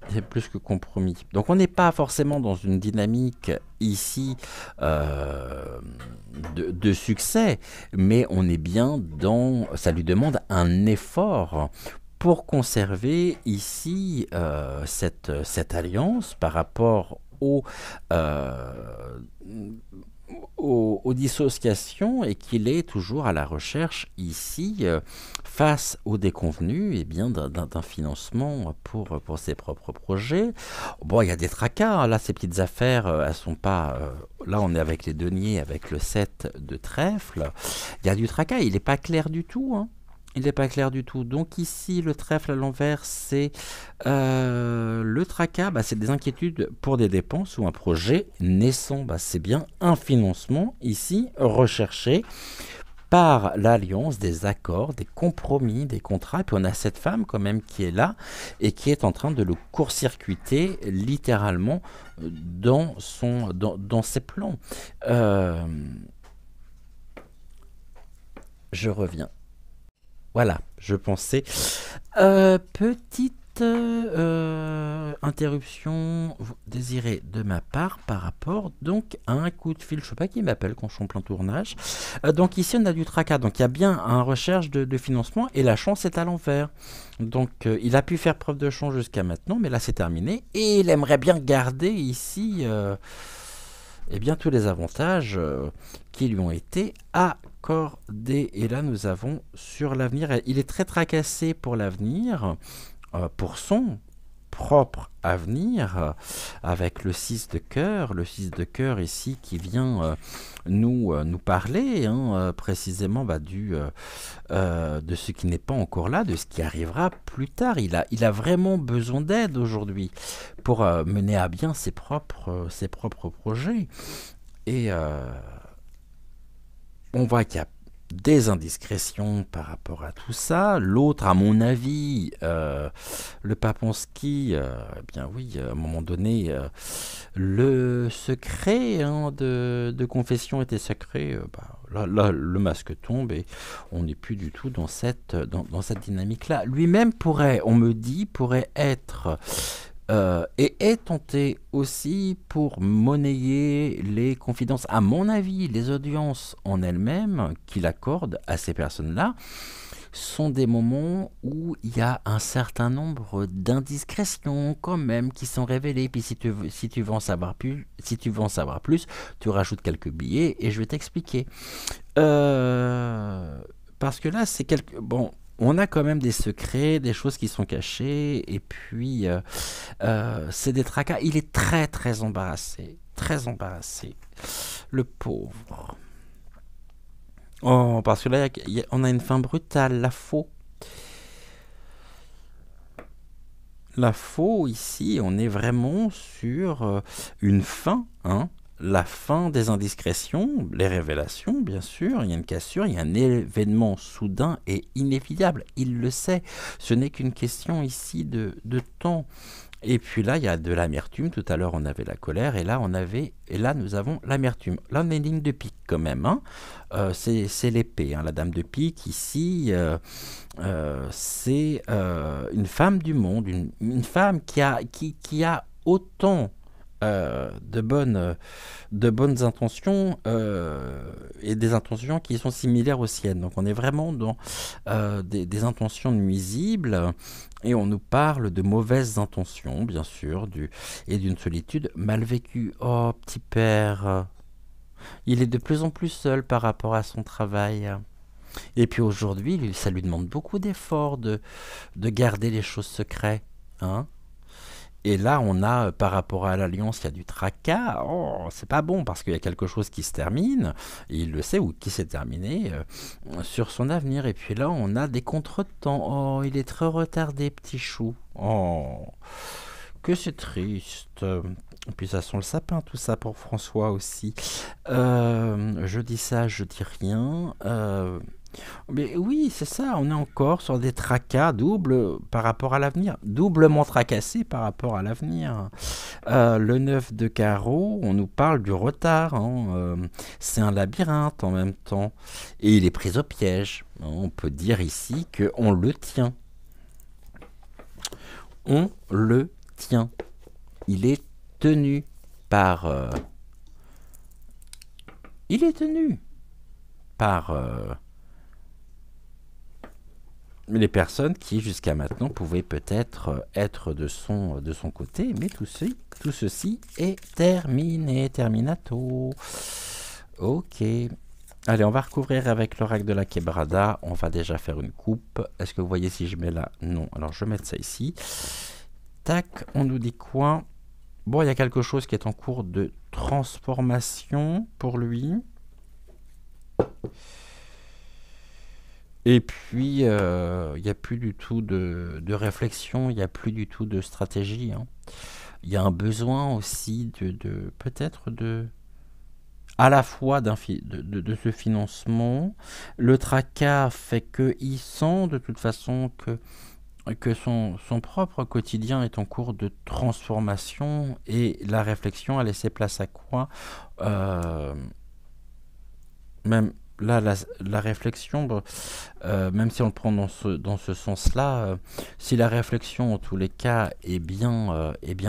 C'est plus que compromis. Donc on n'est pas forcément dans une dynamique ici de succès, mais on est bien dans, ça lui demande un effort pour conserver ici cette alliance par rapport aux dissociations, et qu'il est toujours à la recherche ici, face aux déconvenus, et bien d'un financement pour ses propres projets. Bon, il y a des tracas, hein. Là ces petites affaires, elles sont pas... là on est avec les deniers, avec le 7 de trèfle, il y a du tracas, il n'est pas clair du tout, hein. Il n'est pas clair du tout. Donc ici, le trèfle à l'envers, c'est le tracas, bah, c'est des inquiétudes pour des dépenses ou un projet naissant. Bah, c'est bien un financement ici recherché par l'alliance, des accords, des compromis, des contrats. Et puis on a cette femme quand même qui est là et qui est en train de le court-circuiter littéralement dans ses plans. Je reviens. Voilà, je pensais. Petite interruption désirée de ma part par rapport donc à un coup de fil. Je ne sais pas qui m'appelle quand je suis en plein tournage. Donc ici on a du tracas. Donc il y a bien une recherche de financement, et la chance est à l'envers. Donc il a pu faire preuve de chance jusqu'à maintenant, mais là c'est terminé. Et il aimerait bien garder ici eh bien, tous les avantages qui lui ont été accordés. Et là, nous avons sur l'avenir, il est très tracassé pour l'avenir, pour son propre avenir, avec le 6 de cœur ici qui vient nous parler, hein, précisément de ce qui n'est pas encore là, de ce qui arrivera plus tard. Il a vraiment besoin d'aide aujourd'hui pour mener à bien ses propres projets. Et on voit qu'il y a des indiscrétions par rapport à tout ça. L'autre, à mon avis, le Paponski, eh bien oui, à un moment donné, le secret, hein, de confession était sacré. Là, le masque tombe et on n'est plus du tout dans cette dynamique-là. Lui-même pourrait être... et est tenté aussi pour monnayer les confidences, à mon avis, les audiences en elles-mêmes qu'il accorde à ces personnes-là, sont des moments où il y a un certain nombre d'indiscrétions quand même qui sont révélées. Puis si tu veux en savoir plus, tu rajoutes quelques billets et je vais t'expliquer. Euh, Parce que là, c'est quelque... Bon, on a quand même des secrets, des choses qui sont cachées, et puis c'est des tracas. Il est très très embarrassé, très embarrassé, le pauvre. Oh, parce que là, on a une fin brutale, la faux. La faux, ici, on est vraiment sur une fin, hein. La fin des indiscrétions, les révélations, bien sûr, il y a une cassure, il y a un événement soudain et inévitable, il le sait. Ce n'est qu'une question ici de temps. Et puis là, il y a de l'amertume. Tout à l'heure, on avait la colère, et là, nous avons l'amertume. Là, on a une ligne de pique quand même, hein. C'est l'épée, hein, la dame de pique ici. C'est une femme du monde, une femme qui a autant de bonnes intentions et des intentions qui sont similaires aux siennes. Donc on est vraiment dans des intentions nuisibles et on nous parle de mauvaises intentions, bien sûr, et d'une solitude mal vécue. Oh, petit père, il est de plus en plus seul par rapport à son travail. Et puis aujourd'hui, ça lui demande beaucoup d'efforts de garder les choses secrètes. Hein. Et là, on a, par rapport à l'Alliance, il y a du tracas. Oh, c'est pas bon parce qu'il y a quelque chose qui se termine, et il le sait, ou qui s'est terminé, sur son avenir. Et puis là, on a des contretemps. Oh, il est très retardé, petit chou. Oh, que c'est triste. Et puis ça sent le sapin, tout ça, pour François aussi. Je dis ça, je dis rien. Mais oui, c'est ça, on est encore sur des tracas doubles par rapport à l'avenir, doublement tracassés par rapport à l'avenir. Le 9 de carreau, on nous parle du retard, hein, c'est un labyrinthe en même temps, et il est pris au piège. Hein, on peut dire ici qu'on le tient. On le tient. Il est tenu par... il est tenu par... les personnes qui jusqu'à maintenant pouvaient peut-être être de son côté, mais tout ceci est terminé, terminato. Ok. Allez, on va recouvrir avec l'oracle de la Quebrada. On va déjà faire une coupe. Est-ce que vous voyez si je mets là? Non. Alors je vais mettre ça ici. Tac, on nous dit quoi? Bon, il y a quelque chose qui est en cours de transformation pour lui. Et puis, il n'y a plus du tout de réflexion, il n'y a plus du tout de stratégie. Hein. Il y a un besoin aussi peut-être à la fois de ce financement. Le tracas fait qu'il sent de toute façon que son propre quotidien est en cours de transformation et la réflexion a laissé place à quoi? Même là, la réflexion, bon, même si on le prend dans ce sens-là, si la réflexion, en tous les cas, est bien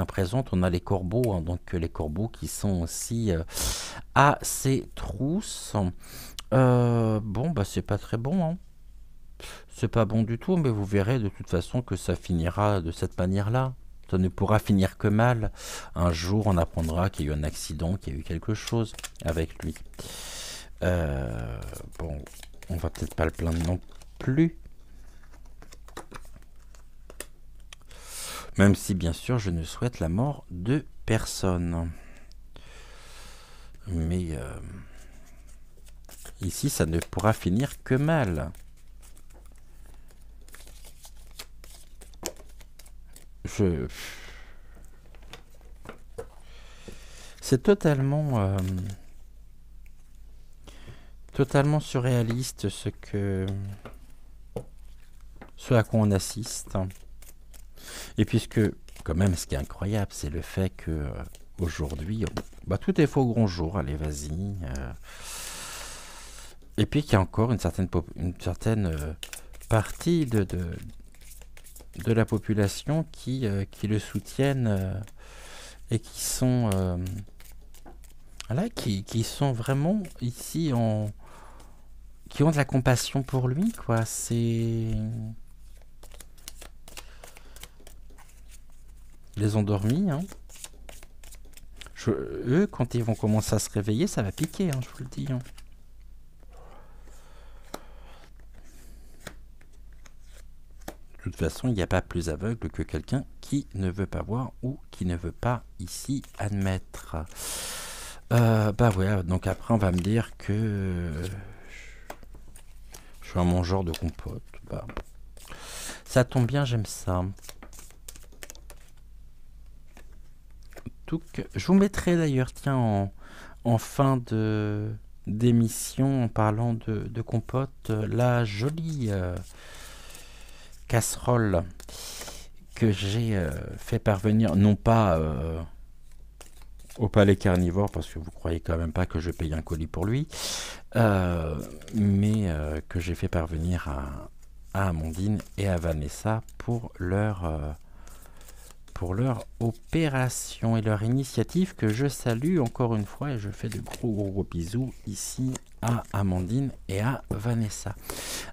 présente, on a les corbeaux, hein, donc les corbeaux qui sont aussi à ses trousses. Bon, bah c'est pas très bon, hein. C'est pas bon du tout, mais vous verrez de toute façon que ça finira de cette manière-là. Ça ne pourra finir que mal. Un jour, on apprendra qu'il y a eu un accident, qu'il y a eu quelque chose avec lui. Bon, on va peut-être pas le plaindre non plus. Même si, bien sûr, je ne souhaite la mort de personne. Mais ici, ça ne pourra finir que mal. C'est totalement surréaliste ce à quoi on assiste. Et puisque, quand même, ce qui est incroyable, c'est le fait que aujourd'hui, bah, tout est faux au grand jour. Allez, vas-y. Et puis qu'il y a encore une certaine partie de la population qui le soutiennent et qui sont voilà, qui sont vraiment ici qui ont de la compassion pour lui, quoi. C'est les endormis, hein. Eux, quand ils vont commencer à se réveiller, ça va piquer, hein, je vous le dis, hein. De toute façon, il n'y a pas plus aveugle que quelqu'un qui ne veut pas voir ou qui ne veut pas ici admettre. Bah ouais, donc après on va me dire que je suis un mangeur de compote. Bah, ça tombe bien, j'aime ça. Je vous mettrai d'ailleurs, tiens, en fin d'émission, en parlant de compote, la jolie casserole que j'ai fait parvenir, non pas au Palais Carnivore, parce que vous croyez quand même pas que je paye un colis pour lui, mais que j'ai fait parvenir à Amandine et à Vanessa pour leur opération et leur initiative, que je salue encore une fois, et je fais de gros bisous ici à Amandine et à Vanessa.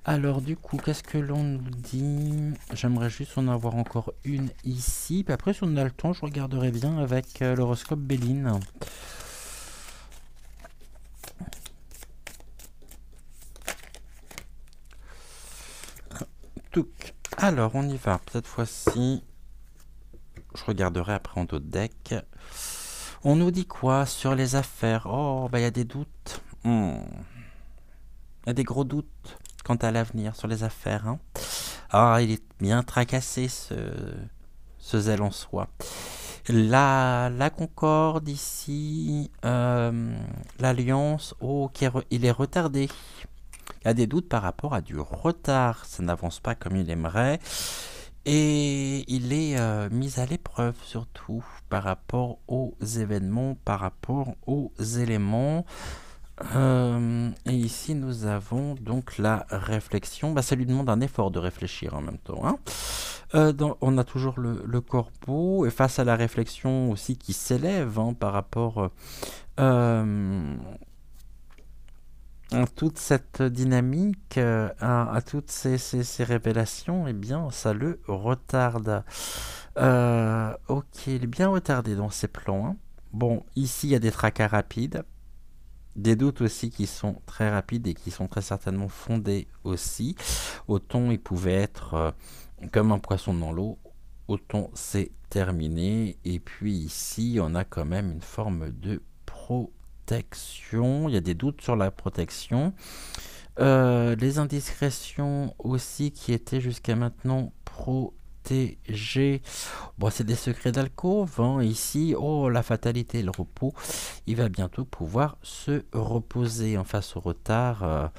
Alors du coup, qu'est-ce que l'on nous dit? J'aimerais juste en avoir encore une ici, puis après si on a le temps, je regarderai bien avec l'horoscope Béline. Alors on y va, cette fois-ci je regarderai après en d'autres decks. On nous dit quoi sur les affaires? Oh, bah il y a des doutes. Il y a des gros doutes quant à l'avenir sur les affaires, hein. Ah, il est bien tracassé, ce zèle en soi. La Concorde ici, l'Alliance, oh, il est retardé. Il y a des doutes par rapport à du retard. Ça n'avance pas comme il aimerait. Et il est mis à l'épreuve surtout par rapport aux événements, par rapport aux éléments. Et ici nous avons donc la réflexion. Bah, ça lui demande un effort de réfléchir en même temps, hein. On a toujours le corbeau, et face à la réflexion aussi qui s'élève, hein, par rapport à toute cette dynamique, à toutes ces révélations, eh bien, ça le retarde. Ok, il est bien retardé dans ses plans, hein. Bon, ici, il y a des tracas rapides, des doutes aussi qui sont très rapides et qui sont très certainement fondés aussi. Autant il pouvait être comme un poisson dans l'eau, autant c'est terminé. Et puis ici, on a quand même une forme de protection. Il y a des doutes sur la protection. Les indiscrétions aussi qui étaient jusqu'à maintenant protégées. Bon, c'est des secrets d'alcôve, hein. Ici, oh, la fatalité, le repos. Il va bientôt pouvoir se reposer en face au retard,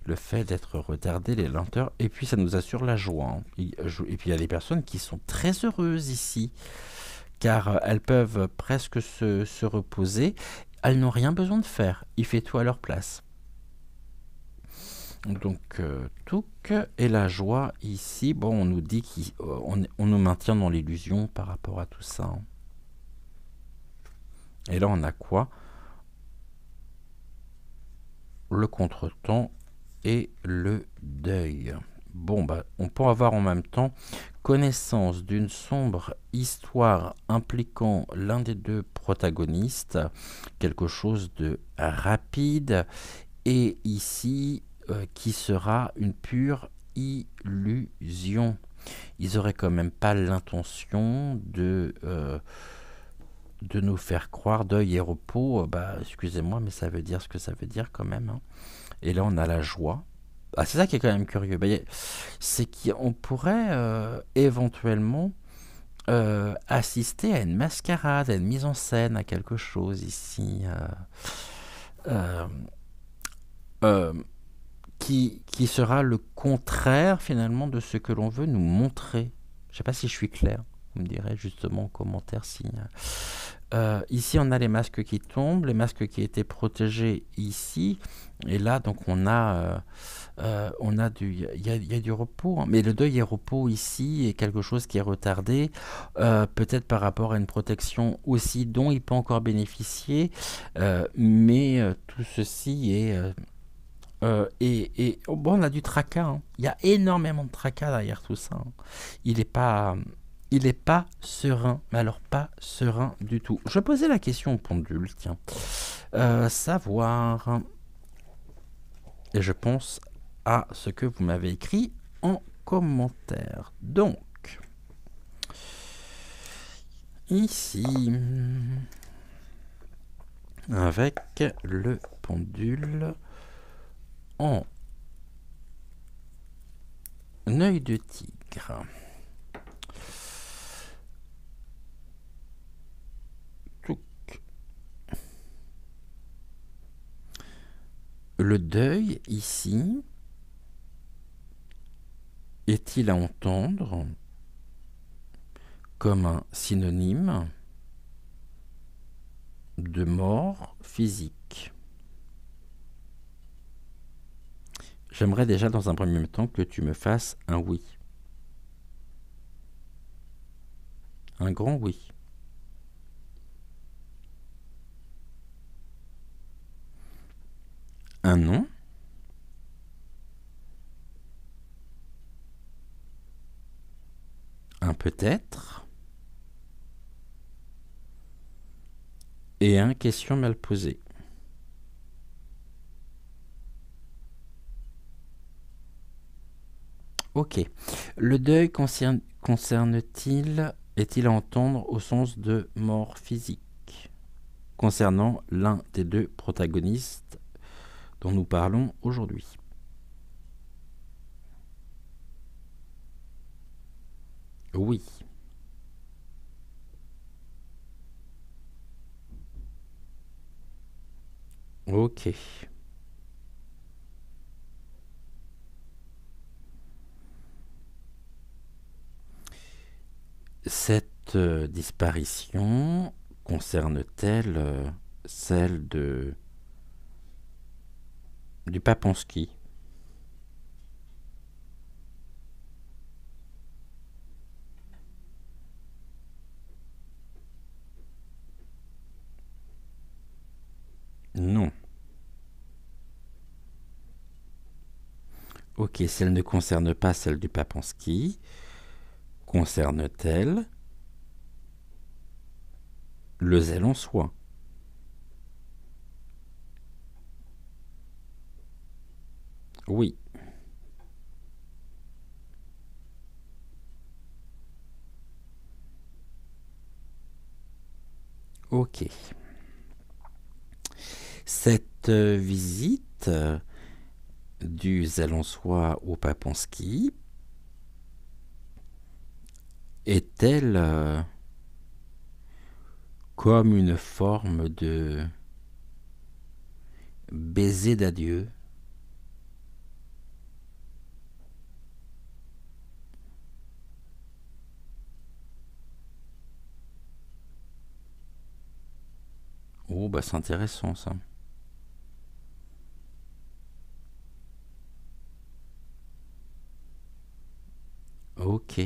le fait d'être retardé, les lenteurs. Et puis, ça nous assure la joie, hein. Et puis, il y a des personnes qui sont très heureuses ici, car elles peuvent presque se reposer. Elles n'ont rien besoin de faire. Il fait tout à leur place. Donc, et la joie ici, bon, on nous dit qu'on nous maintient dans l'illusion par rapport à tout ça, hein. Et là, on a quoi? Le contretemps et le deuil. Bon, bah, on peut avoir en même temps connaissance d'une sombre histoire impliquant l'un des deux protagonistes, quelque chose de rapide, et ici, qui sera une pure illusion. Ils n'auraient quand même pas l'intention de nous faire croire. Deuil et repos, bah, excusez-moi, mais ça veut dire ce que ça veut dire quand même, hein. Et là, on a la joie. Ah, c'est ça qui est quand même curieux. Bah, c'est qu'on pourrait éventuellement assister à une mascarade, à une mise en scène, à quelque chose ici. Qui sera le contraire finalement de ce que l'on veut nous montrer. Je ne sais pas si je suis clair. Vous me direz justement en commentaire si... ici, on a les masques qui tombent, les masques qui étaient protégés ici. Et là, donc, il y a du repos, hein. Mais le deuil et repos ici est quelque chose qui est retardé, peut-être par rapport à une protection aussi dont il peut encore bénéficier. Mais tout ceci est Oh, bon, on a du tracas, hein. Il y a énormément de tracas derrière tout ça, hein. Il est pas, il est pas serein, mais alors pas serein du tout. Je posais la question au pendule, tiens. Savoir, et je pense à ce que vous m'avez écrit en commentaire. Donc, ici, avec le pendule en œil de tigre. Le deuil, ici, est-il à entendre comme un synonyme de mort physique? J'aimerais déjà dans un premier temps que tu me fasses un oui. Un grand oui. Un non. Un peut-être. Et un question mal posée. Ok. Le deuil concerne-t-il, est-il à entendre au sens de mort physique, concernant l'un des deux protagonistes dont nous parlons aujourd'hui? Oui. Ok. Cette disparition concerne-t-elle celle du Paponski? Non. Ok, si elle ne concerne pas celle du Paponski, concerne-t-elle le zèle en soi? Oui. Ok. Cette visite du zèle en soi au Paponski est-elle comme une forme de baiser d'adieu? Oh, bah c'est intéressant ça. Ok.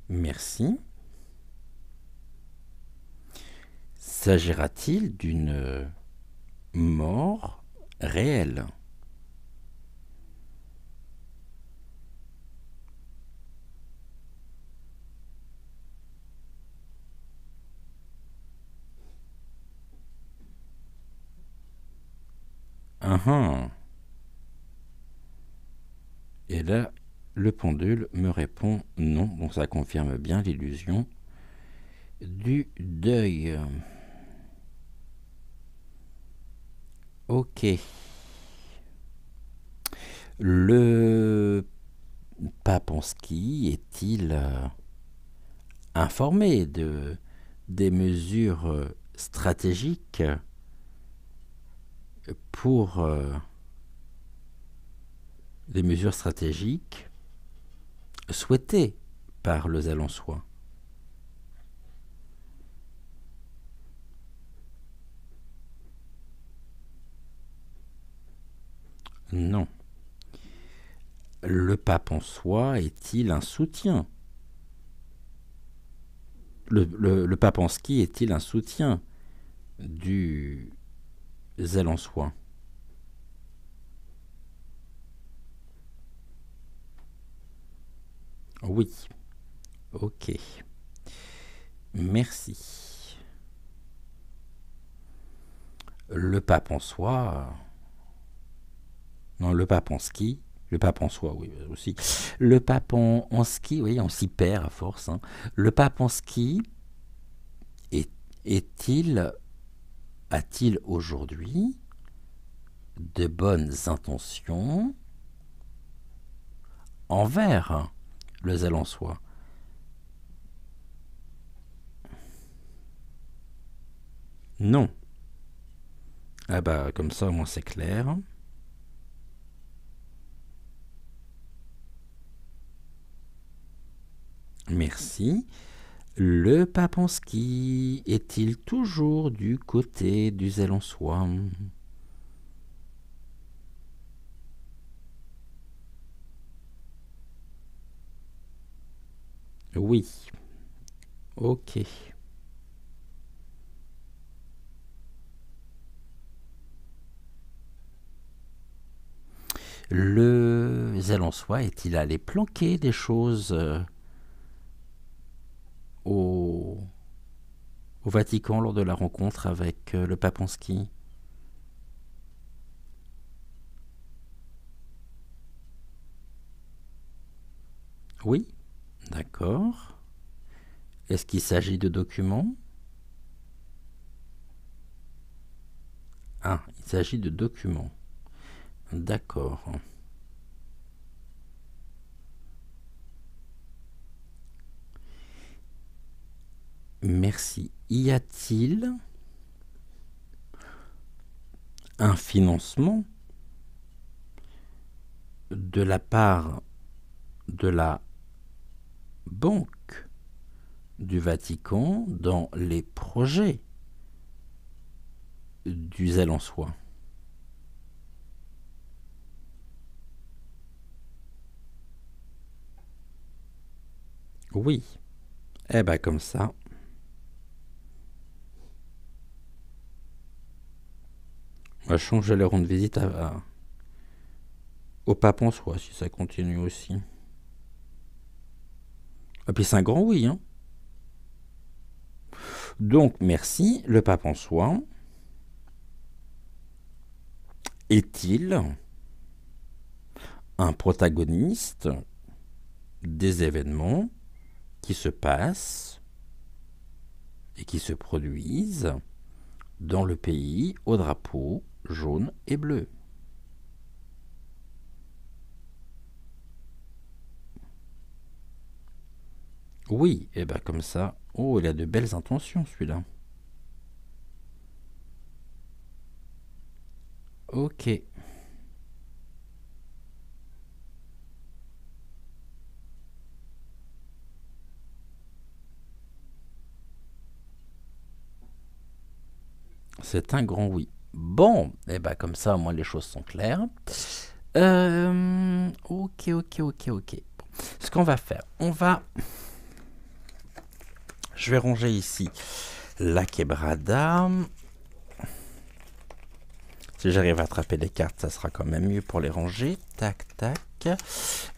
Merci. S'agira-t-il d'une mort réelle? Ah. Et là, le pendule me répond non. Donc ça confirme bien l'illusion du deuil. Ok. Le Paponski est-il informé des mesures stratégiques pour des mesures stratégiques souhaitées par le zèle en soi? Non. Le pape en soi est-il un soutien? Le Paponski est-il un soutien du zèle en soi. Oui. Ok. Merci. Le pape en soi. Non, le pape en ski. Le pape en soi, oui, aussi. Le pape en ski, oui, on s'y perd à force. Hein. Le pape en ski est-il, a-t-il aujourd'hui de bonnes intentions envers le zèle en soi? Non. Ah bah comme ça au moins c'est clair. Merci. Le Papanski est-il toujours du côté du zèle en soi? Oui. Ok. Le zèle en soi est-il allé planquer des choses au, au Vatican lors de la rencontre avec le Papanski? Oui. D'accord. Est-ce qu'il s'agit de documents? Ah, il s'agit de documents. D'accord. Merci. Y a-t-il un financement de la part de la Banque du Vatican dans les projets du zèle en soi? Oui. Eh ben comme ça. On va changer de rendre visite au pape en soi si ça continue aussi. Et puis c'est un grand oui. Hein. Donc merci. Le pape en soi est-il un protagoniste des événements qui se passent et qui se produisent dans le pays au drapeau jaune et bleu? Oui, et bien comme ça. Oh, il a de belles intentions celui-là. Ok. C'est un grand oui. Bon, et bien comme ça, au moins les choses sont claires. Ok. Ce qu'on va faire, je vais ranger ici la quebrada. Si j'arrive à attraper les cartes, ça sera quand même mieux pour les ranger. Tac, tac.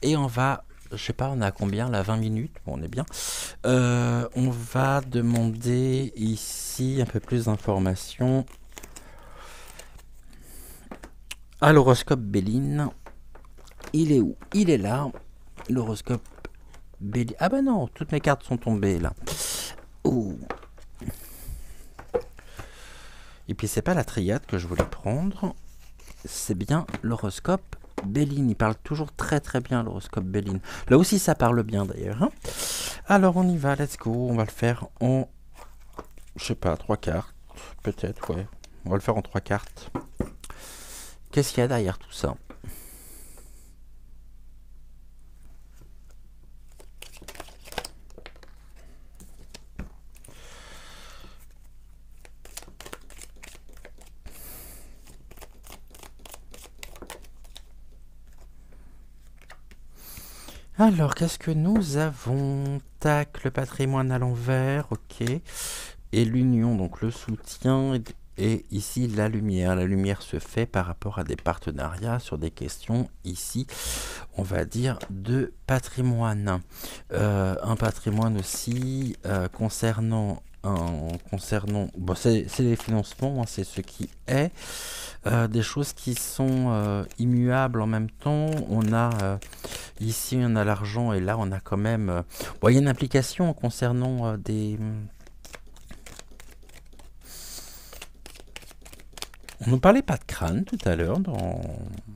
Et on va, je sais pas, on a combien là? 20 minutes. Bon, on est bien. On va demander ici un peu plus d'informations à l'horoscope Béline. Il est où? Il est là. L'horoscope Béline. Ah bah non, toutes mes cartes sont tombées là. Oh. Et puis c'est pas la triade que je voulais prendre, c'est bien l'horoscope Béline. Il parle toujours très très bien l'horoscope Béline. Là aussi ça parle bien d'ailleurs. Hein. Alors on y va, let's go. On va le faire en, je sais pas, 3 cartes. Peut-être, ouais. On va le faire en 3 cartes. Qu'est-ce qu'il y a derrière tout ça? Alors, qu'est-ce que nous avons? Tac, le patrimoine à l'envers, ok. Et l'union, donc le soutien et ici la lumière. La lumière se fait par rapport à des partenariats sur des questions ici, on va dire, de patrimoine. Un patrimoine aussi concernant bon, c'est les financements, hein, c'est ce qui est. Des choses qui sont immuables en même temps. On a ici on a l'argent et là on a quand même bon, il y a une implication concernant des on ne parlait pas de crâne tout à l'heure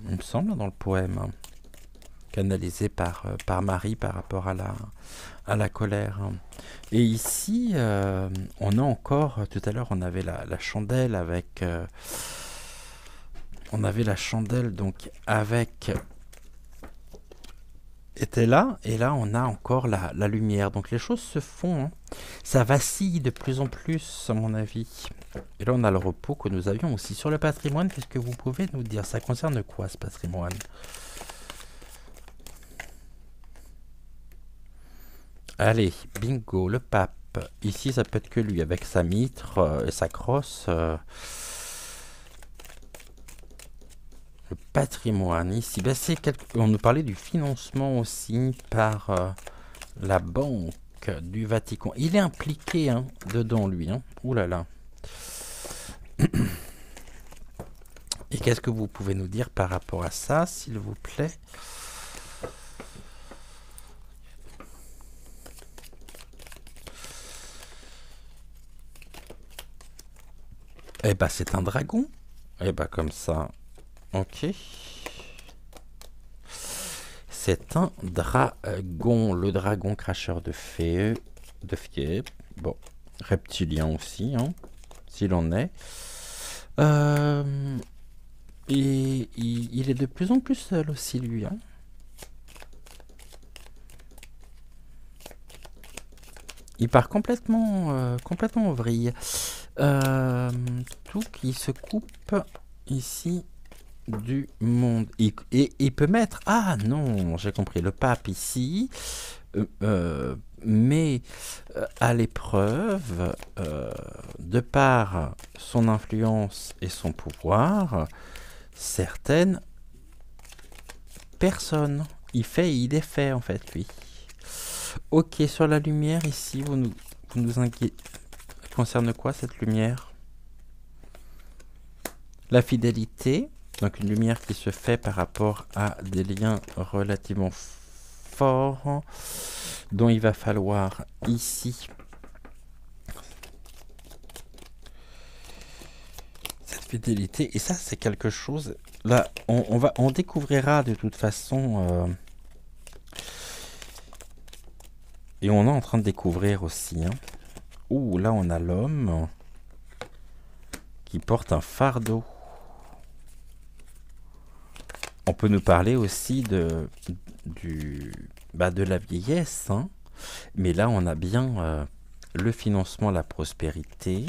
il me semble dans le poème canalisé par Marie par rapport à la colère. Et ici on a encore tout à l'heure on avait la chandelle avec on avait la chandelle donc avec était là, et là on a encore la lumière. Donc les choses se font, hein. Ça vacille de plus en plus à mon avis. Et là on a le repos que nous avions aussi sur le patrimoine. Qu'est-ce que vous pouvez nous dire? Ça concerne quoi ce patrimoine? Allez, bingo, le pape. Ici ça peut être que lui avec sa mitre et sa crosse. Le patrimoine, ici, ben on nous parlait du financement aussi par la banque du Vatican. Il est impliqué hein, dedans, lui. Hein. Ouh là là. Et qu'est-ce que vous pouvez nous dire par rapport à ça, s'il vous plaît? Eh ben, c'est un dragon. Eh ben, comme ça... Ok. C'est un dragon. Le dragon cracheur de feu. Bon, reptilien aussi, hein, s'il en est. Et il est de plus en plus seul aussi, lui. Hein. Il part complètement, complètement en vrille. Tout qui se coupe ici du monde. Et il peut mettre... Ah non, j'ai compris. Le pape ici met à l'épreuve, de par son influence et son pouvoir, certaines personnes. Il défait en fait, lui. Ok, sur la lumière ici, vous nous inquiétez. Concerne quoi cette lumière? La fidélité. Donc une lumière qui se fait par rapport à des liens relativement forts dont il va falloir ici cette fidélité. Et ça c'est quelque chose là on découvrira de toute façon et on est en train de découvrir aussi hein. Ouh là on a l'homme qui porte un fardeau. On peut nous parler aussi de la vieillesse, hein. Mais là on a bien le financement, la prospérité.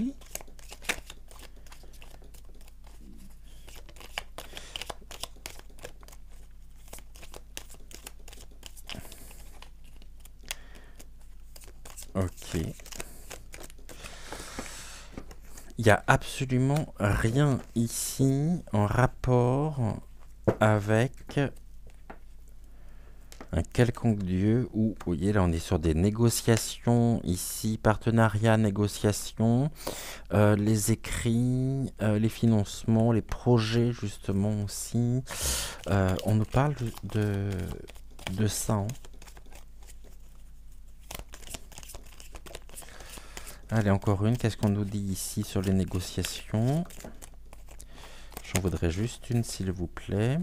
Ok. Il n'y a absolument rien ici en rapport avec un quelconque dieu où, vous voyez, là on est sur des négociations, ici, partenariats, négociations, les écrits, les financements, les projets justement aussi. On nous parle de ça. Hein. Allez, encore une. Qu'est-ce qu'on nous dit ici sur les négociations? J'en voudrais juste une, s'il vous plaît.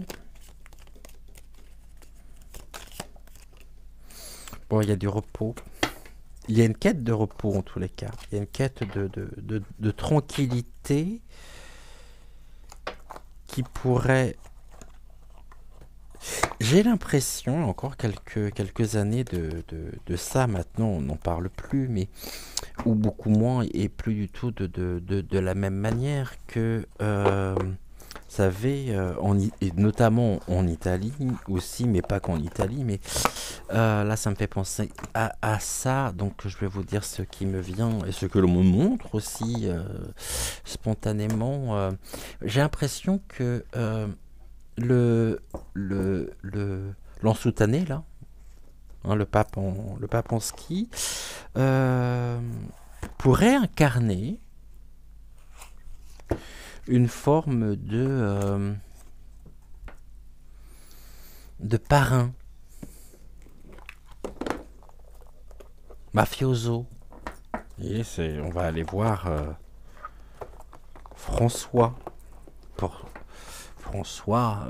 Bon, il y a du repos. Il y a une quête de repos, en tous les cas. Il y a une quête de tranquillité qui pourrait... J'ai l'impression, encore quelques années de ça, maintenant on n'en parle plus, mais ou beaucoup moins, et plus du tout de la même manière que savez, et notamment en Italie aussi, mais pas qu'en Italie, mais là, ça me fait penser à ça. Donc, je vais vous dire ce qui me vient et ce que l'on me montre aussi spontanément. J'ai l'impression que le l'en-soutané, là, hein, le pape en ski, euh, pourrait incarner une forme de parrain mafioso. Et on va aller voir François. François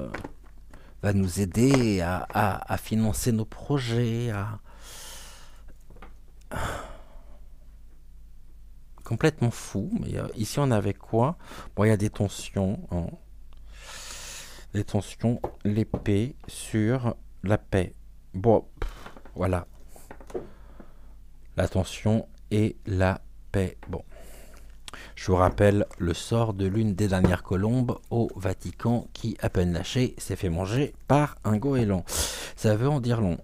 va nous aider à financer nos projets, complètement fou. Mais ici, on avait quoi? Bon, il y a des tensions, hein. Des tensions, l'épée sur la paix. Bon, voilà. La tension et la paix. Bon. Je vous rappelle le sort de l'une des dernières colombes au Vatican qui, à peine lâchée, s'est fait manger par un goéland. Ça veut en dire long.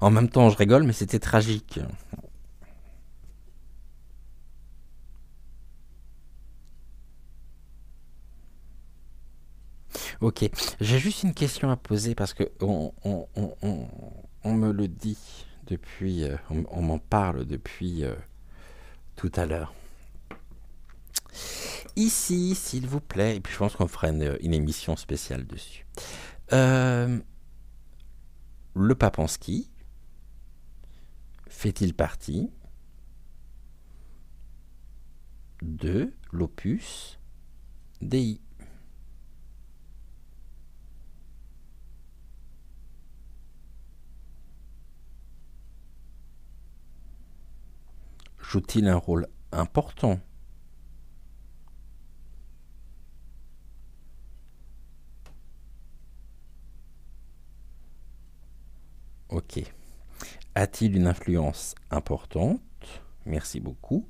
En même temps, je rigole, mais c'était tragique. Ok, j'ai juste une question à poser parce que on me le dit depuis, on m'en parle depuis tout à l'heure. Ici, s'il vous plaît, et puis je pense qu'on fera une émission spéciale dessus. Euh, le Papanski fait-il partie de l'opus Dei? Joue-t-il un rôle important? Ok. A-t-il une influence importante? Merci beaucoup.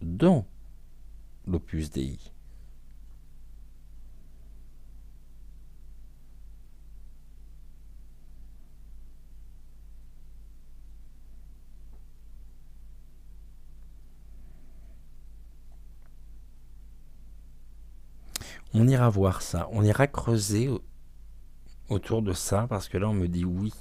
Dans l'opus Dei. On ira voir ça. On ira creuser autour de ça parce que là on me dit oui.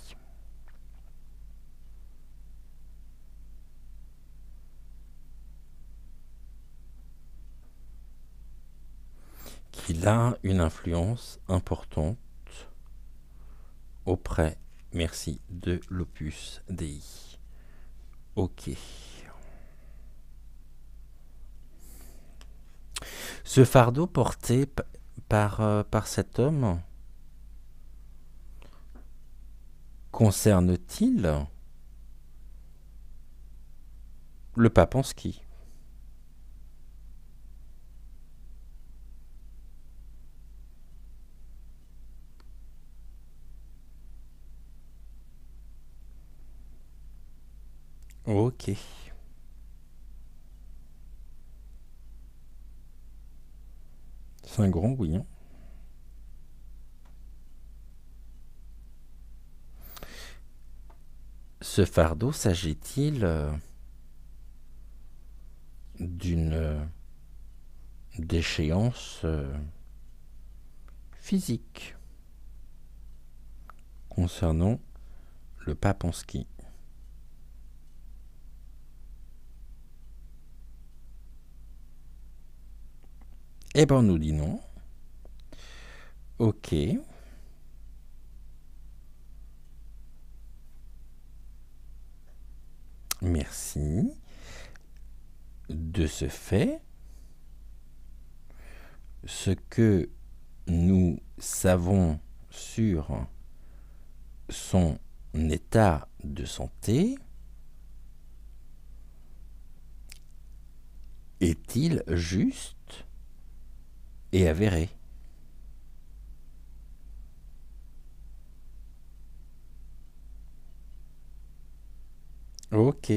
Qu'il a une influence importante auprès, merci, de l'opus Dei. Ok. Ce fardeau porté par cet homme concerne-t-il le pape en ski? Ok. C'est un grand oui, hein. Ce fardeau s'agit-il d'une déchéance physique concernant le pape en ski? Eh ben on nous dit non. Ok. Merci. De ce fait, ce que nous savons sur son état de santé est-il juste et avéré? Ok.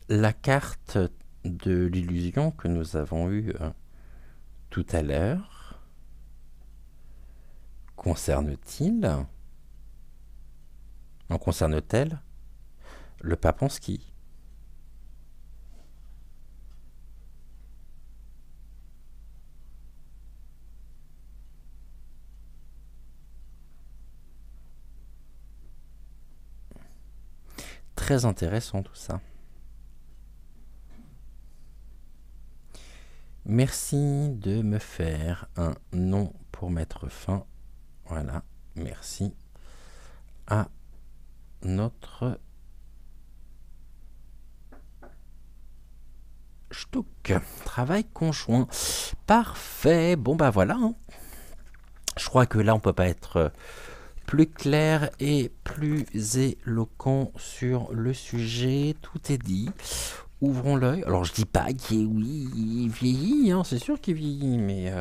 La carte de l'illusion que nous avons eue tout à l'heure concerne-t-il, en concerne-t-elle le pape en ski? Très intéressant tout ça. Merci de me faire un nom pour mettre fin. Voilà, merci à notre Stuck. Travail conjoint. Parfait. Bon bah voilà. Hein. Je crois que là on peut pas être plus clair et plus éloquent sur le sujet. Tout est dit. Ouvrons l'œil. Alors je dis pas qu'il vieillit, hein, c'est sûr qu'il vieillit, mais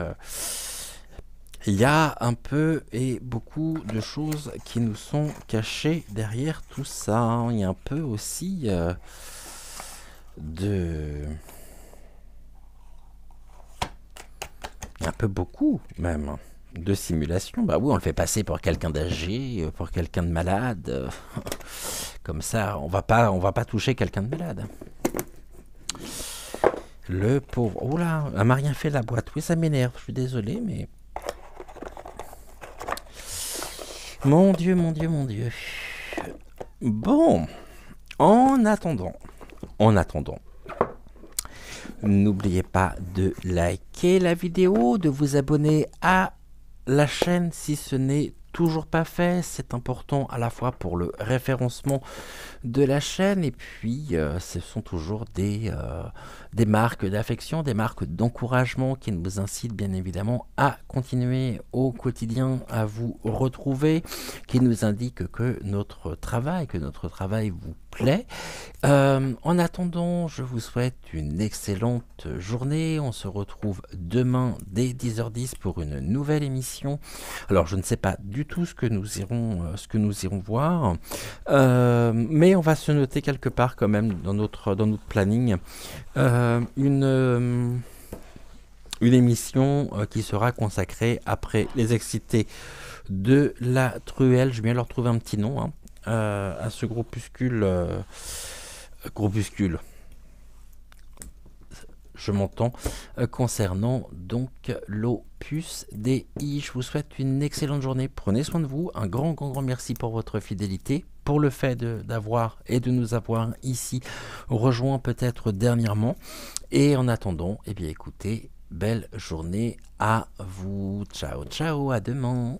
il y a un peu et beaucoup de choses qui nous sont cachées derrière tout ça. Hein. Il y a un peu aussi un peu beaucoup même de simulation. Bah oui, on le fait passer pour quelqu'un d'âgé, pour quelqu'un de malade. Comme ça, on va pas toucher quelqu'un de malade. Le pauvre. Oh là, elle m'a rien fait la boîte. Oui, ça m'énerve. Je suis désolé, mais. Mon Dieu, mon Dieu, mon Dieu. Bon, en attendant. N'oubliez pas de liker la vidéo, de vous abonner à la chaîne si ce n'est toujours pas fait. C'est important à la fois pour le référencement de la chaîne et puis ce sont toujours des marques d'affection, des marques d'encouragement qui nous incitent bien évidemment à continuer au quotidien à vous retrouver, qui nous indiquent que notre travail vous plaît. En attendant, je vous souhaite une excellente journée. On se retrouve demain dès 10h10 pour une nouvelle émission. Alors, je ne sais pas du tout ce que nous irons voir, mais on va se noter quelque part quand même dans notre planning une émission qui sera consacrée après les excités de la Truelle. Je viens leur trouver un petit nom. Hein. À ce groupuscule, je m'entends, concernant donc l'Opus Dei. Je vous souhaite une excellente journée, prenez soin de vous, un grand merci pour votre fidélité, pour le fait d'avoir et de nous avoir ici rejoints peut-être dernièrement, et en attendant, eh bien écoutez, belle journée à vous, ciao, à demain.